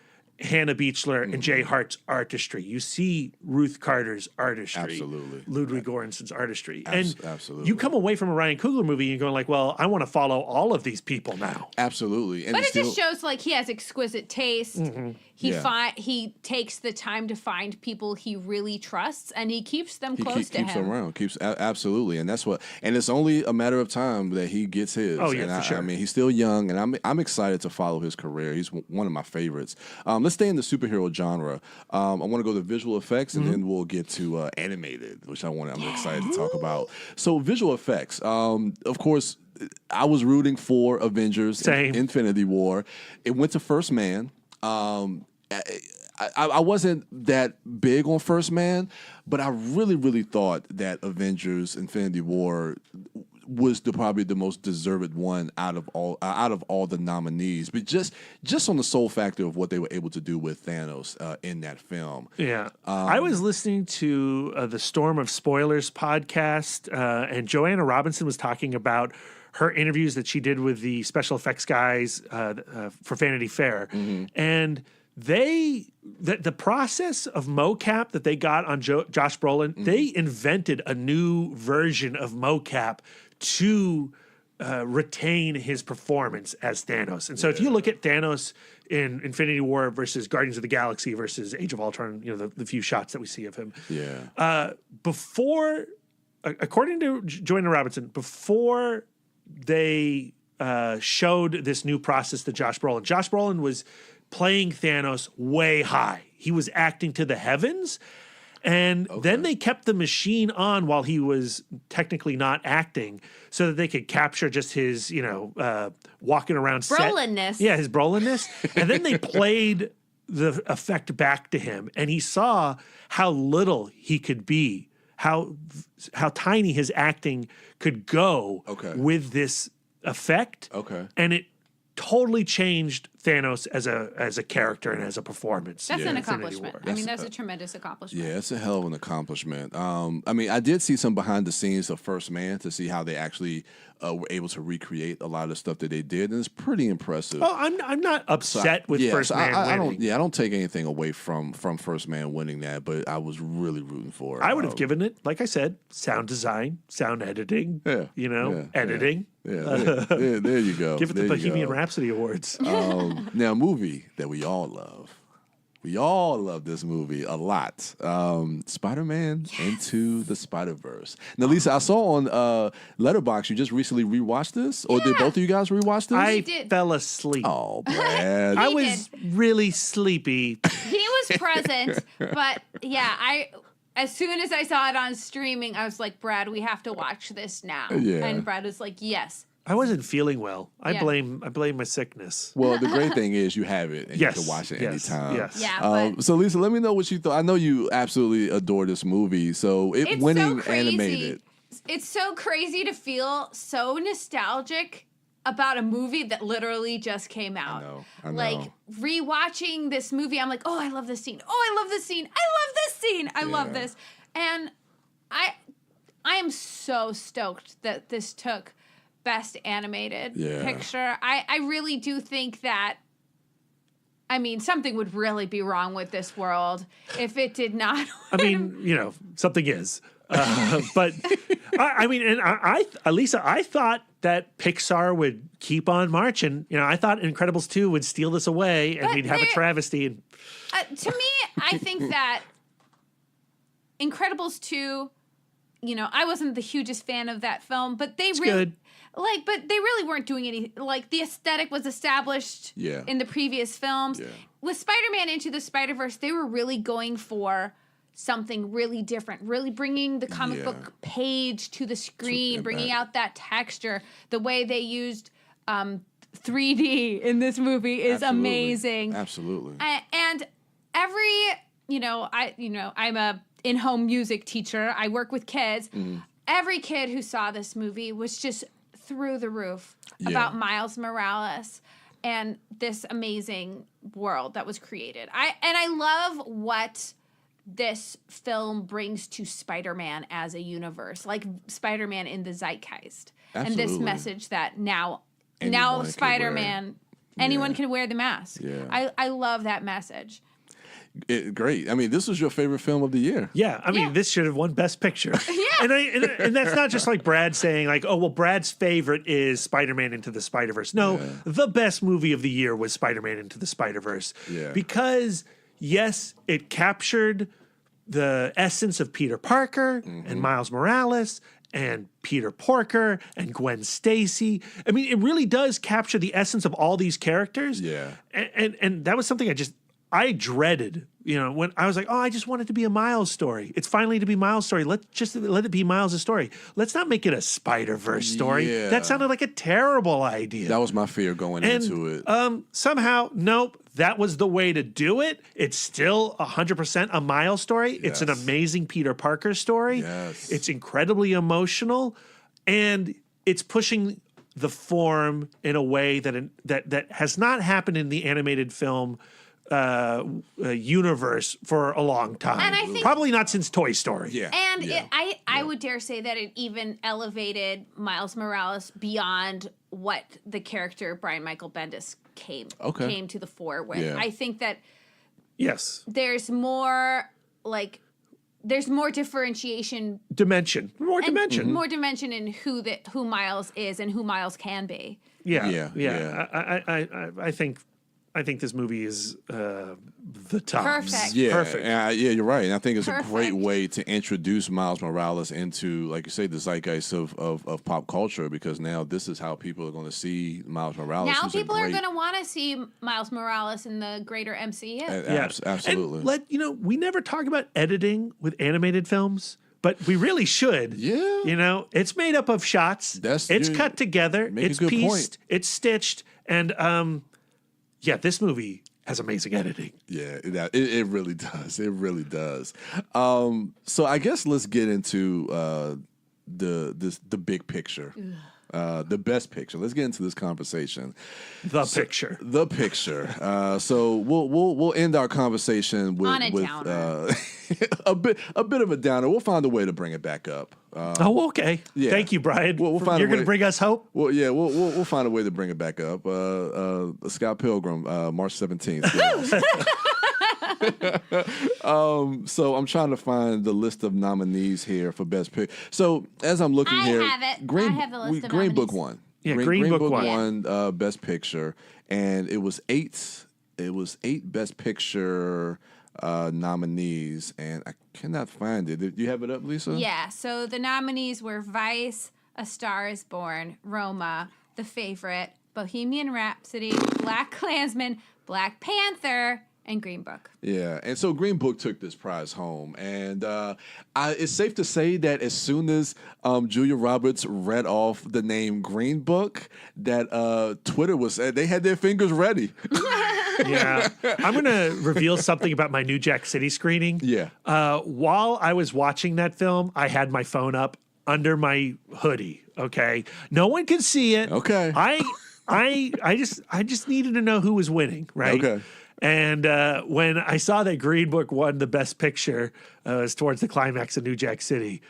Hannah Beachler and Jay Hart's artistry. You see Ruth Carter's artistry. Absolutely. Ludwig Göransson's artistry. Absolutely. You come away from a Ryan Coogler movie and you're going like, well, I want to follow all of these people now. Absolutely. But it just shows like he has exquisite taste. Mm-hmm. He takes the time to find people he really trusts, and he keeps them close to him. Keeps them around. Absolutely, and that's what. And it's only a matter of time that he gets his. Oh yeah, and for sure. I mean, he's still young, and I'm excited to follow his career. He's one of my favorites. Let's stay in the superhero genre. I want to go to visual effects, and then we'll get to animated, which I'm excited to talk about. So visual effects. Of course, I was rooting for Avengers, Infinity War. It went to First Man. I wasn't that big on First Man, but I really, really thought that Avengers: Infinity War was probably the most deserved one out of all the nominees. But just on the sole factor of what they were able to do with Thanos in that film. Yeah, I was listening to the Storm of Spoilers podcast, and Joanna Robinson was talking about her interviews that she did with the special effects guys for Vanity Fair, and the process of mocap that they got on Josh Brolin, they invented a new version of mocap to retain his performance as Thanos. And so if you look at Thanos in Infinity War versus Guardians of the Galaxy versus Age of Ultron, the few shots that we see of him, before, according to Joanna Robinson, before they showed this new process to Josh Brolin was playing Thanos way high. He was acting to the heavens. And then they kept the machine on while he was technically not acting so that they could capture just his, walking around Brolinness. Yeah, his Brolinness. And then they played the effect back to him, and he saw how little he could be, how tiny his acting could go with this effect. And it totally changed Thanos as a character and as a performance. That's an accomplishment. I mean, that's a tremendous accomplishment. Yeah, it's a hell of an accomplishment. I mean, I did see some behind the scenes of First Man to see how they actually were able to recreate a lot of the stuff that they did, and it's pretty impressive. Oh, I'm not upset with First Man winning. I don't take anything away from First Man winning that, but I was really rooting for it. I would have given it, like I said, sound design, sound editing, editing. Yeah, there you go. Give it the Bohemian Rhapsody Awards. Now, a movie that we all love. We all love this movie a lot. Spider-Man Into the Spider-Verse. Now, Lisa, I saw on Letterboxd you just recently rewatched this, or did both of you guys rewatch this? I fell asleep. Oh, Brad. I was really sleepy. He was present, but yeah, as soon as I saw it on streaming, I was like, Brad, we have to watch this now. Yeah. And Brad was like, yes, I wasn't feeling well. I Yeah. blame my sickness. Well, the great thing is you have it and Yes, you can watch it yes, anytime. yes. Yeah, So Lisa, let me know what you thought. I know you absolutely adore this movie. So It's winning so crazy. animated. It's so crazy to feel so nostalgic about a movie that literally just came out. I know. Like rewatching this movie, I'm like, oh, I love this scene. Oh, I love this scene. I love this scene. I love this. And I am so stoked that this took Best Animated Picture. I really do think that, I mean, something would really be wrong with this world if it did not. I mean, something is. But I mean, and Lisa, I thought that Pixar would keep on marching. I thought Incredibles 2 would steal this away and we'd have a travesty. And to me, I think that Incredibles 2, I wasn't the hugest fan of that film, but they really weren't doing any, like the aesthetic was established in the previous films. Yeah. With Spider-Man Into the Spider-Verse, they were really going for something really different, really bringing the comic book page to the screen, bringing out that texture. The way they used 3D in this movie is amazing. Absolutely. And I'm a in-home music teacher. I work with kids. Every kid who saw this movie was just through the roof about Miles Morales and this amazing world that was created. I love what this film brings to Spider-Man as a universe, like Spider-Man in the zeitgeist. Absolutely. And this message that now Anyone Spider-Man, anyone can wear the mask. Yeah. I love that message. Great. I mean, this was your favorite film of the year. yeah, I mean, this should have won Best Picture. And that's not just like Brad saying like, oh, well, Brad's favorite is Spider-Man Into the Spider-Verse. No, the best movie of the year was Spider-Man Into the Spider-Verse. Yeah. Because yes, it captured the essence of Peter Parker and Miles Morales and Peter Porker and Gwen Stacy. I mean, it really does capture the essence of all these characters. Yeah. And that was something I dreaded, when I was like, oh, I just want it to be a Miles story. It's finally to be Miles' story. Let it be Miles' story. Let's not make it a Spider-Verse story. Yeah. That sounded like a terrible idea. That was my fear going into it. Somehow, nope, that was the way to do it. It's still 100% a Miles story. It's an amazing Peter Parker story. Yes. It's incredibly emotional, and it's pushing the form in a way that has not happened in the animated film universe for a long time. And I think, probably not since Toy Story. Yeah. And I would dare say that it even elevated Miles Morales beyond what the character Brian Michael Bendis came to the fore with. Yeah. I think that there's more differentiation, more dimension in who Miles is and who Miles can be. Yeah. I think this movie is the top. Perfect. Yeah, Perfect. You're right. And I think it's a great Perfect. way to introduce Miles Morales into, like you say, the zeitgeist of pop culture, because now this is how people are going to see Miles Morales. Now people are going to want to see Miles Morales in the greater MCU. Absolutely. And we never talk about editing with animated films, but we really should. Yeah. It's made up of shots. It's cut together. It's pieced. It's stitched. And this movie has amazing editing. Yeah, it really does. It really does. So I guess let's get into the big picture. The best picture. Let's get into this conversation. The picture. So we'll end our conversation with downer. a bit of a downer. We'll find a way to bring it back up. Okay. Yeah. Thank you, Brian. We'll find You're a way. going to bring us hope. Well, yeah, we'll find a way to bring it back up. Scott Pilgrim, March 17th. So I'm trying to find the list of nominees here for Best Picture. So as I'm looking here, I have it. I have the list of Green nominees. Book won. Yeah, Green Book won Best Picture, and it was eight Best Picture nominees, and I cannot find it. Do you have it up, Lisa? Yeah, so the nominees were Vice, A Star is Born, Roma, The Favorite, Bohemian Rhapsody, Black Klansman, Black Panther, and Green Book. Yeah, and so Green Book took this prize home, and it's safe to say that as soon as Julia Roberts read off the name Green Book, that Twitter they had their fingers ready. Yeah, I'm gonna reveal something about my New Jack City screening. Yeah, while I was watching that film, I had my phone up under my hoodie. Okay, no one could see it. Okay, I just needed to know who was winning. Right. Okay. And when I saw that Green Book won the Best Picture, it was towards the climax of New Jack City.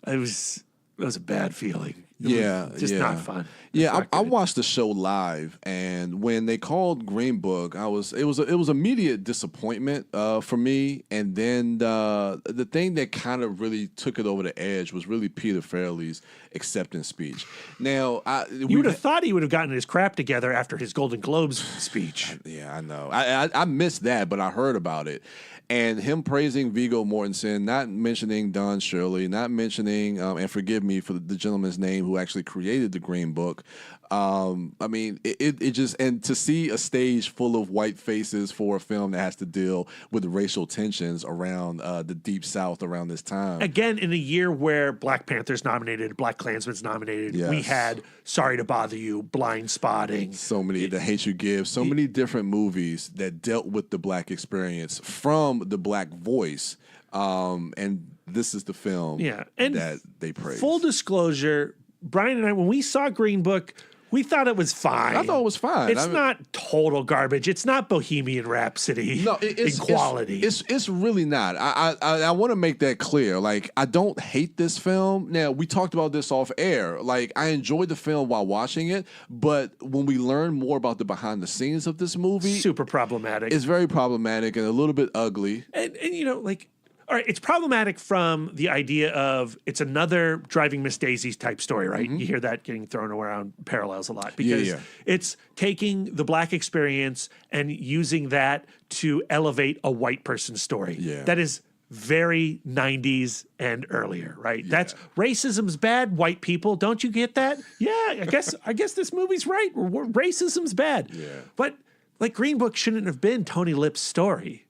It was a bad feeling. It was just not fun. Yeah, I watched the show live, and when they called Green Book, it was immediate disappointment for me. And then the thing that kind of really took it over the edge was really Peter Farrelly's acceptance speech. Now, you would have thought he would have gotten his crap together after his Golden Globes speech. Yeah, I know. I missed that, but I heard about it. And him praising Viggo Mortensen, not mentioning Don Shirley, not mentioning, and forgive me for the gentleman's name who actually created the Green Book. I mean, it just, and to see a stage full of white faces for a film that has to deal with racial tensions around the Deep South around this time. Again, in a year where Black Panther's nominated, Black Klansman's nominated, we had Sorry to Bother You, Blind Spotting. So many, The Hate You Give, so many different movies that dealt with the Black experience from the Black voice. And this is the film that they praised. Full disclosure, Brian and I, when we saw Green Book, we thought it was fine. I thought it was fine. It's not total garbage. It's not Bohemian Rhapsody in quality. It's really not. I want to make that clear. Like, I don't hate this film. Now, we talked about this off air. Like, I enjoyed the film while watching it, but when we learn more about the behind the scenes of this movie, super problematic. It's very problematic and a little bit ugly. And you know, like, all right, it's problematic from the idea of it's another Driving Miss Daisy's type story, right? You hear that getting thrown around parallels a lot because it's taking the Black experience and using that to elevate a white person's story. That is very 90s and earlier, right? That's racism's bad, white people. Don't you get that? Yeah, I guess this movie's right. Racism's bad. But like Green Book shouldn't have been Tony Lip's story.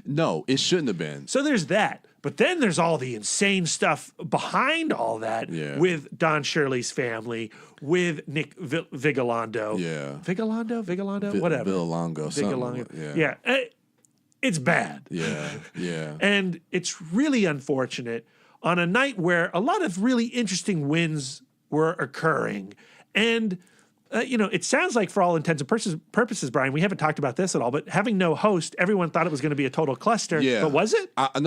No, it shouldn't have been. So there's that. But then there's all the insane stuff behind all that with Don Shirley's family, with Nick Vigalondo. Vigalondo? Whatever. Vigalondo. Yeah. It's bad. Yeah. And it's really unfortunate on a night where a lot of really interesting wins were occurring. And you know, it sounds like for all intents and purposes, Brian, we haven't talked about this at all, but having no host, everyone thought it was going to be a total cluster. Yeah. But was it? And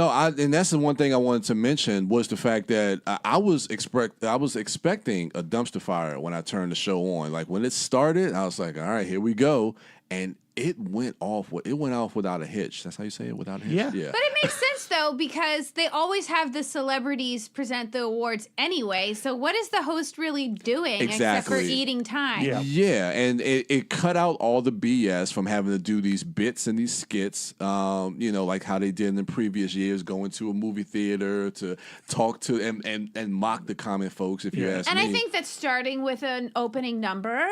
that's the one thing I wanted to mention was the fact that I was expecting a dumpster fire when I turned the show on. Like when it started, I was like, all right, here we go. And it went off without a hitch. That's how you say it, without a hitch? Yeah. But it makes sense, though, because they always have the celebrities present the awards anyway. So what is the host really doing except for eating time? Yeah, and it cut out all the BS from having to do these bits and these skits, you know, like how they did in the previous years, going to a movie theater to talk to and mock the common folks, if you ask me. And I think that starting with an opening number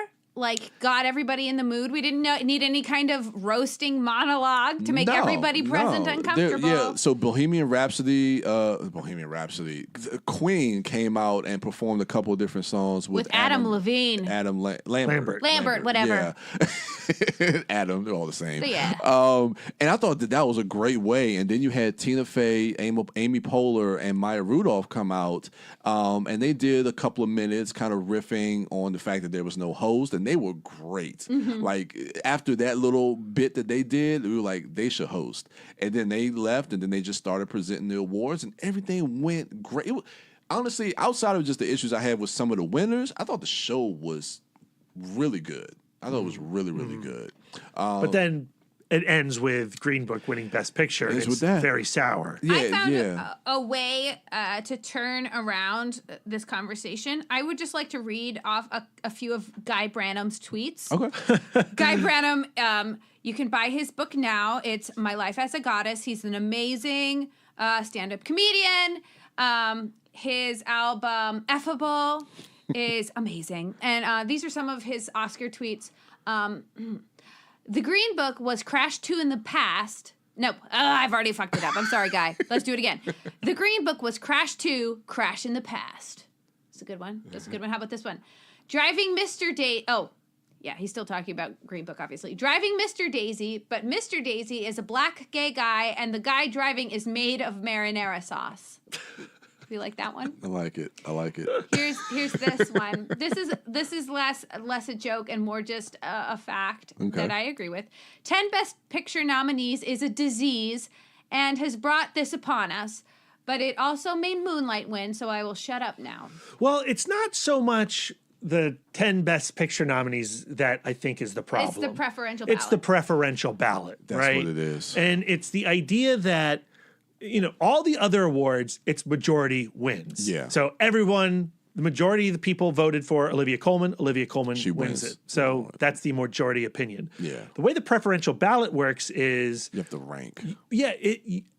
got everybody in the mood. We didn't need any kind of roasting monologue to make everybody present uncomfortable. So Bohemian Rhapsody, Queen came out and performed a couple of different songs with Adam Levine. Lambert, whatever. Yeah. Adam, they're all the same. So, yeah. And I thought that was a great way. And then you had Tina Fey, Amy Poehler, and Maya Rudolph come out, and they did a couple of minutes kind of riffing on the fact that there was no host, and they were great. Like after that little bit that they did, we were like, they should host. And then they left, and then they just started presenting the awards, and everything went great. Honestly, outside of just the issues I had with some of the winners, I thought the show was really good. I thought it was really, really good. But then it ends with Green Book winning Best Picture. It's very sour. I found a way to turn around this conversation. I would just like to read off a few of Guy Branum's tweets. Okay. Guy Branum, you can buy his book now. It's My Life as a Goddess. He's an amazing stand-up comedian. His album, Effable, is amazing. And these are some of his Oscar tweets. The Green Book was Crash 2 in the past. No, I've already fucked it up. I'm sorry, guy. Let's do it again. The Green Book was Crash 2, Crash in the Past. That's a good one. That's a good one. How about this one? Driving Mr. Daisy. Oh, yeah, he's still talking about Green Book, obviously. Driving Mr. Daisy, but Mr. Daisy is a black gay guy, and the guy driving is made of marinara sauce. You like that one? I like it. Here's this one. This is less a joke and more just a fact that I agree with. 10 Best Picture nominees is a disease and has brought this upon us, but it also made Moonlight win, so I will shut up now. Well, it's not so much the 10 Best Picture nominees that I think is the problem. It's the preferential ballot. It's the preferential ballot, That's right? what it is. And it's the idea that all the other awards, it's majority wins. Yeah. So the majority of the people voted for Olivia Colman. Olivia Colman wins it. So that's the majority opinion. Yeah. The way the preferential ballot works is you have to rank. Yeah.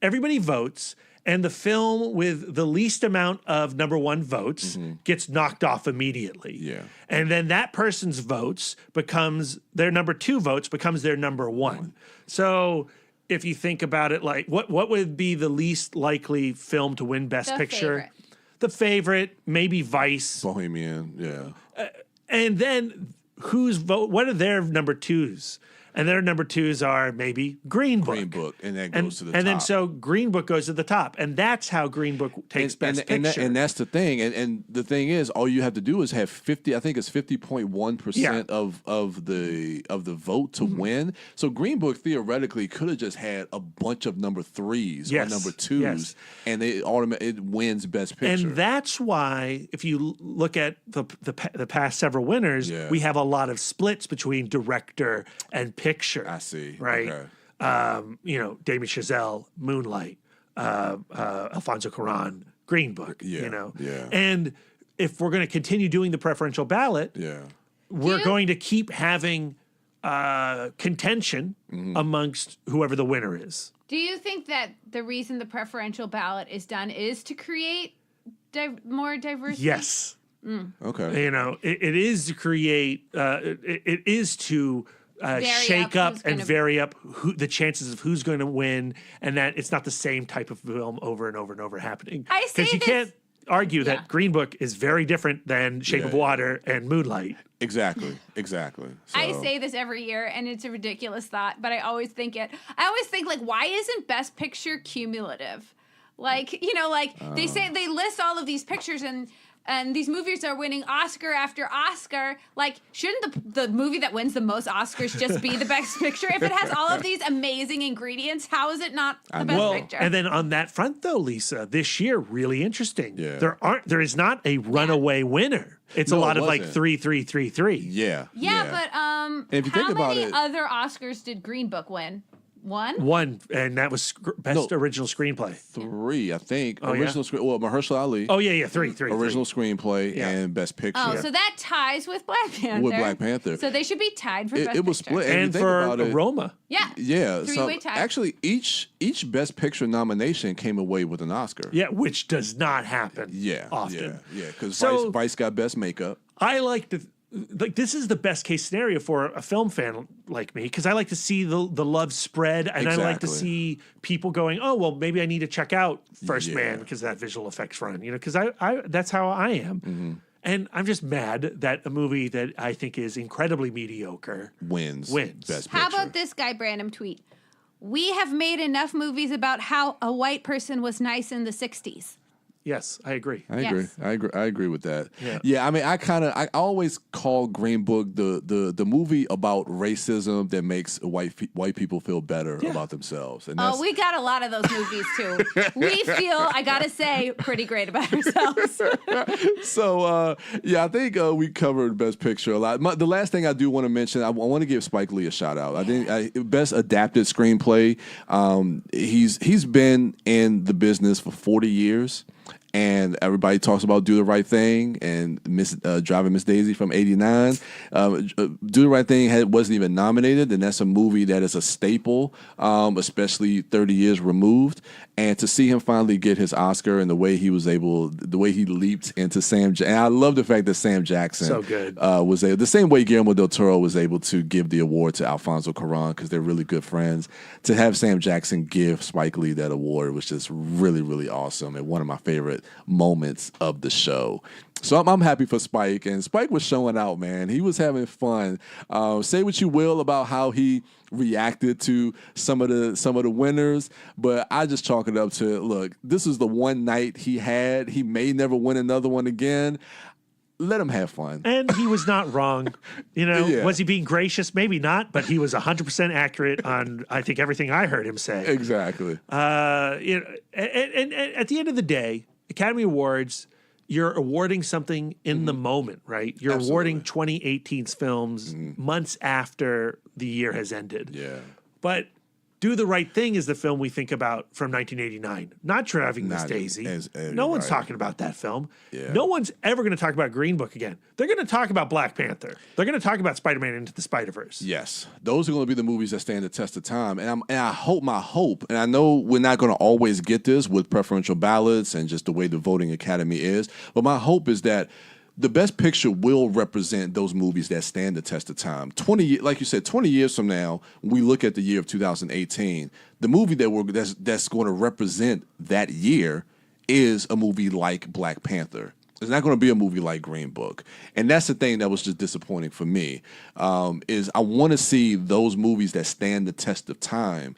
Everybody votes, and the film with the least amount of number one votes gets knocked off immediately. Yeah. And then that person's votes becomes their number two votes becomes their number one. So if you think about it, like what would be the least likely film to win Best Picture? Favorite. The Favorite, maybe Vice. Bohemian, yeah. And then whose vote? What are their number twos? And their number twos are maybe Green Book. Green Book, and that goes to the top. And then so Green Book goes to the top. And that's how Green Book takes Best Picture. And that's the thing. And the thing is, all you have to do is have 50, I think it's 50.1% of the vote to win. So Green Book theoretically could have just had a bunch of number threes or number twos, and it wins Best Picture. And that's why, if you look at the past several winners, we have a lot of splits between director and picture. I see. Right. Okay. Damien Chazelle, Moonlight, Alfonso Cuarón, Green Book. Yeah. And if we're going to continue doing the preferential ballot, we're going to keep having contention amongst whoever the winner is. Do you think that the reason the preferential ballot is done is to create more diversity? Yes. Okay. It is to create. It is to shake up and vary up the chances of who's going to win, and that it's not the same type of film over and over and over happening. Because you can't argue that Green Book is very different than Shape of Water and Moonlight. Exactly. So. I say this every year, and it's a ridiculous thought, but I always think like, why isn't Best Picture cumulative? Like, they say they list all of these pictures and these movies are winning Oscar after Oscar. Like, shouldn't the movie that wins the most Oscars just be the Best Picture? If it has all of these amazing ingredients, how is it not the Best Picture? And then on that front, though, Lisa, this year, really interesting. Yeah. There is not a runaway winner. It's a lot of like 3-3-3-3. Yeah. But if you think about it, other Oscars did Green Book win? One, and that was Best Original Screenplay. 3, I think. Oh, Mahershala Ali. Oh, yeah, 3. Original Screenplay and Best Picture. Oh, so that ties with Black Panther. So they should be tied for Best Picture. It was split. And for Roma. Yeah. Yeah. Three-way tie. Actually, each Best Picture nomination came away with an Oscar. Yeah, which does not happen often. Yeah, because Vice got Best Makeup. I like to... Like, this is the best case scenario for a film fan like me, because I like to see the love spread, and I like to see people going, oh, well, maybe I need to check out First Man because that visual effects run, because I that's how I am. And I'm just mad that a movie that I think is incredibly mediocre wins Best Picture. How about this guy Branham tweet? We have made enough movies about how a white person was nice in the 60s. Yes, I agree. I agree with that. Yeah, I mean, I always call Green Book the movie about racism that makes white people feel better about themselves. And we got a lot of those movies too. We feel, I gotta say, pretty great about ourselves. So I think we covered Best Picture a lot. The last thing I do want to mention, I want to give Spike Lee a shout out. I think Best Adapted Screenplay. He's been in the business for 40 years. and everybody talks about Do the Right Thing and Driving Miss Daisy from '89. Do the Right Thing wasn't even nominated, and that's a movie that is a staple, especially 30 years removed. And to see him finally get his Oscar and the way he leaped into and I love the fact that Sam Jackson so good. Was the same way Guillermo del Toro was able to give the award to Alfonso Cuarón, because they're really good friends. To have Sam Jackson give Spike Lee that award was just really, really awesome and one of my favorite moments of the show. So I'm happy for Spike, and Spike was showing out, man. He was having fun. Say what you will about how he reacted to some of the winners, but I just chalk it up to, look, this is the one night he had. He may never win another one again. Let him have fun. And he was not wrong. Yeah. Was he being gracious? Maybe not, but he was 100% accurate on, I think, everything I heard him say. Exactly. And at the end of the day, Academy Awards, you're awarding something in the moment, right? You're awarding 2018's films months after the year has ended. Yeah. But Do the Right Thing is the film we think about from 1989, not Driving Miss Daisy. No one's talking about that film. Yeah. No one's ever going to talk about Green Book again. They're going to talk about Black Panther. They're going to talk about Spider-Man Into the Spider-Verse. Yes. Those are going to be the movies that stand the test of time. And I hope, and I know we're not going to always get this with preferential ballots and just the way the voting academy is, but my hope is that the Best Picture will represent those movies that stand the test of time. 20, like you said, 20 years from now, we look at the year of 2018. The movie that's going to represent that year is a movie like Black Panther. It's not going to be a movie like Green Book, and that's the thing that was just disappointing for me. Is I want to see those movies that stand the test of time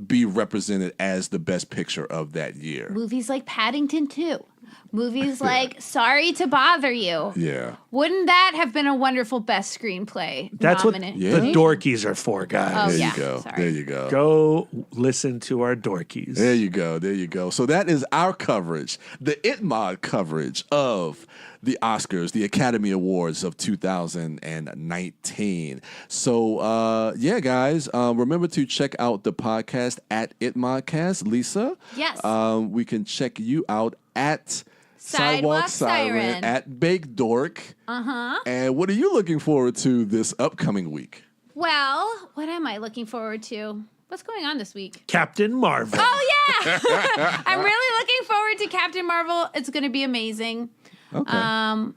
be represented as the Best Picture of that year. Movies like Paddington 2. Movies like Sorry to Bother You. Yeah. Wouldn't that have been a wonderful best screenplay? That's what nominee? the dorkies are for, guys. Oh, There you go. Sorry. There you go. Go listen to our dorkies. There you go. There you go. So that is our coverage, the ItMod coverage of the Oscars, the Academy Awards of 2019. So, yeah, guys, remember to check out the podcast at ItModcast. Lisa? Yes. We can check you out at Sidewalk Siren. at Baked Dork. Uh-huh. And what are you looking forward to this upcoming week? Well, what am I looking forward to? What's going on this week? Captain Marvel. Oh, yeah. I'm really looking forward to Captain Marvel. It's going to be amazing. Okay. I'm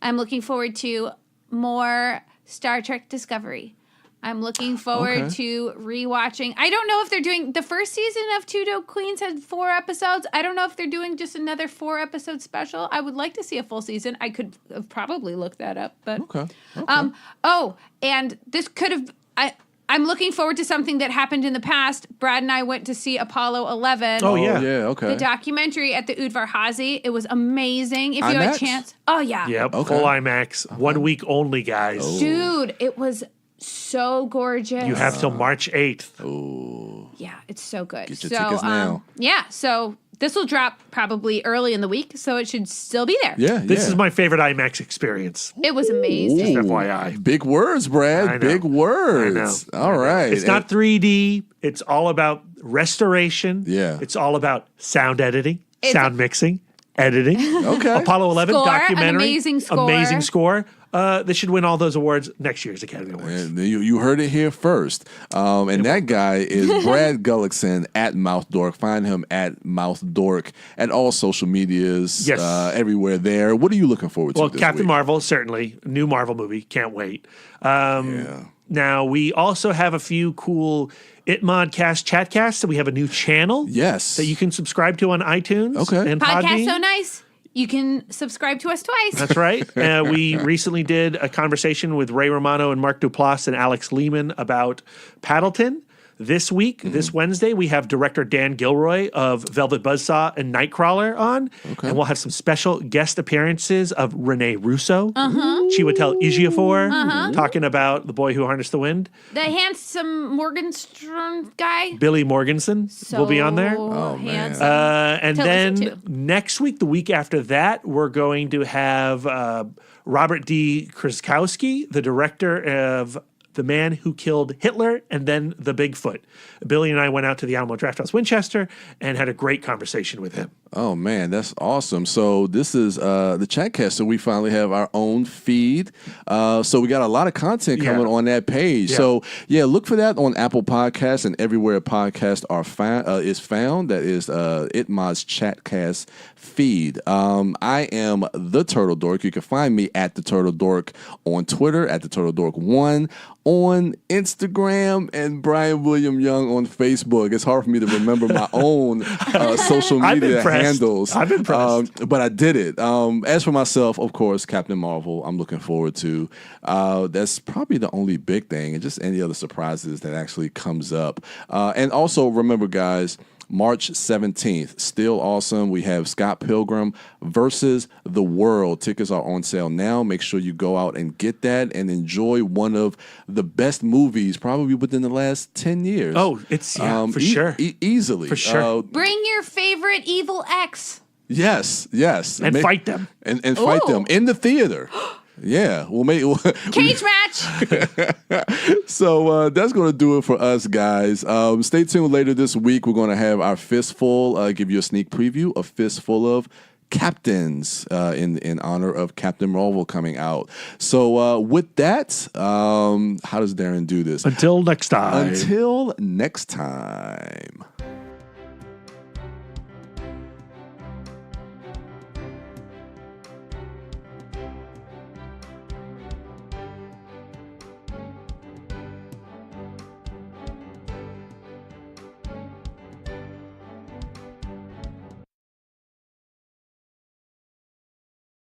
looking forward to more Star Trek Discovery. I'm looking forward to rewatching. I don't know if they're doing the first season of Two Dope Queens had 4 episodes. I don't know if they're doing just another 4-episode special. I would like to see a full season. I could have probably looked that up, but and this could have. I'm looking forward to something that happened in the past. Brad and I went to see Apollo 11. Oh, yeah. Yeah, okay. The documentary at the Udvar Hazy. It was amazing. If you had a IMAX? chance. Oh, yeah. Yep, full IMAX. 1 week only, guys. Dude, it was so gorgeous. You have till March 8th. Oh. Yeah, it's so good. Get your tickets now. Yeah, so this will drop probably early in the week, so it should still be there. Yeah, This is my favorite IMAX experience. It was amazing. Just FYI. Big words, Brad. I know. Big words. I know. All right. It's not 3D. It's all about restoration. Yeah. It's all about sound editing, sound mixing, editing. Okay. Apollo 11 Score, an documentary. amazing score. Amazing score. They should win all those awards next year's Academy Awards. And you heard it here first. And that guy is Brad Gullickson at Mouth Dork. Find him at Mouth Dork at all social medias. Yes. Everywhere there. What are you looking forward to Well, this Captain week? Marvel, certainly. New Marvel movie. Can't wait. Now, we also have a few cool ItModcast chatcasts. So we have a new channel. Yes. That you can subscribe to on iTunes. Okay. And Podcast Podbean. so nice. You can subscribe to us twice. That's right. We recently did a conversation with Ray Romano and Mark Duplass and Alex Lehman about Paddleton. This week, this Wednesday, we have director Dan Gilroy of Velvet Buzzsaw and Nightcrawler on. Okay. And we'll have some special guest appearances of Renee Russo. Chiwetel Ejiofor, talking about The Boy Who Harnessed the Wind. The handsome Morgenstern guy. Billy Morganson will be on there. Oh, handsome. And To listen then next week, the week after that, we're going to have Robert D. Krzyzkowski, the director of The Man Who Killed Hitler and then the Bigfoot. Billy and I went out to the Alamo Drafthouse Winchester and had a great conversation with him. Oh man, that's awesome. So this is the Chatcast. So we finally have our own feed. So we got a lot of content coming on that page. Yeah. So yeah, look for that on Apple Podcasts and everywhere podcasts are is found. That is ItMod's Chatcast feed. I am the Turtle Dork. You can find me at the Turtle Dork on Twitter, at the Turtle Dork 1 on Instagram, and Brian William Young on Facebook. It's hard for me to remember my own social media handles. I'm impressed. But I did it. As for myself, of course, Captain Marvel, I'm looking forward to. That's probably the only big thing, and just any other surprises that actually comes up. And also, remember, guys, March 17th, still awesome. We have Scott Pilgrim versus the World. Tickets are on sale now. Make sure you go out and get that and enjoy one of the best movies probably within the last 10 years. Oh, it's for sure. Easily. For sure. Bring your favorite evil ex. Yes. And fight them. And fight them in the theater. Yeah, we'll make cage match. So that's going to do it for us, guys. Stay tuned later this week. We're going to have our fistful, give you a sneak preview, a fistful of captains in honor of Captain Marvel coming out. So with that, how does Darren do this? Until next time. Until next time.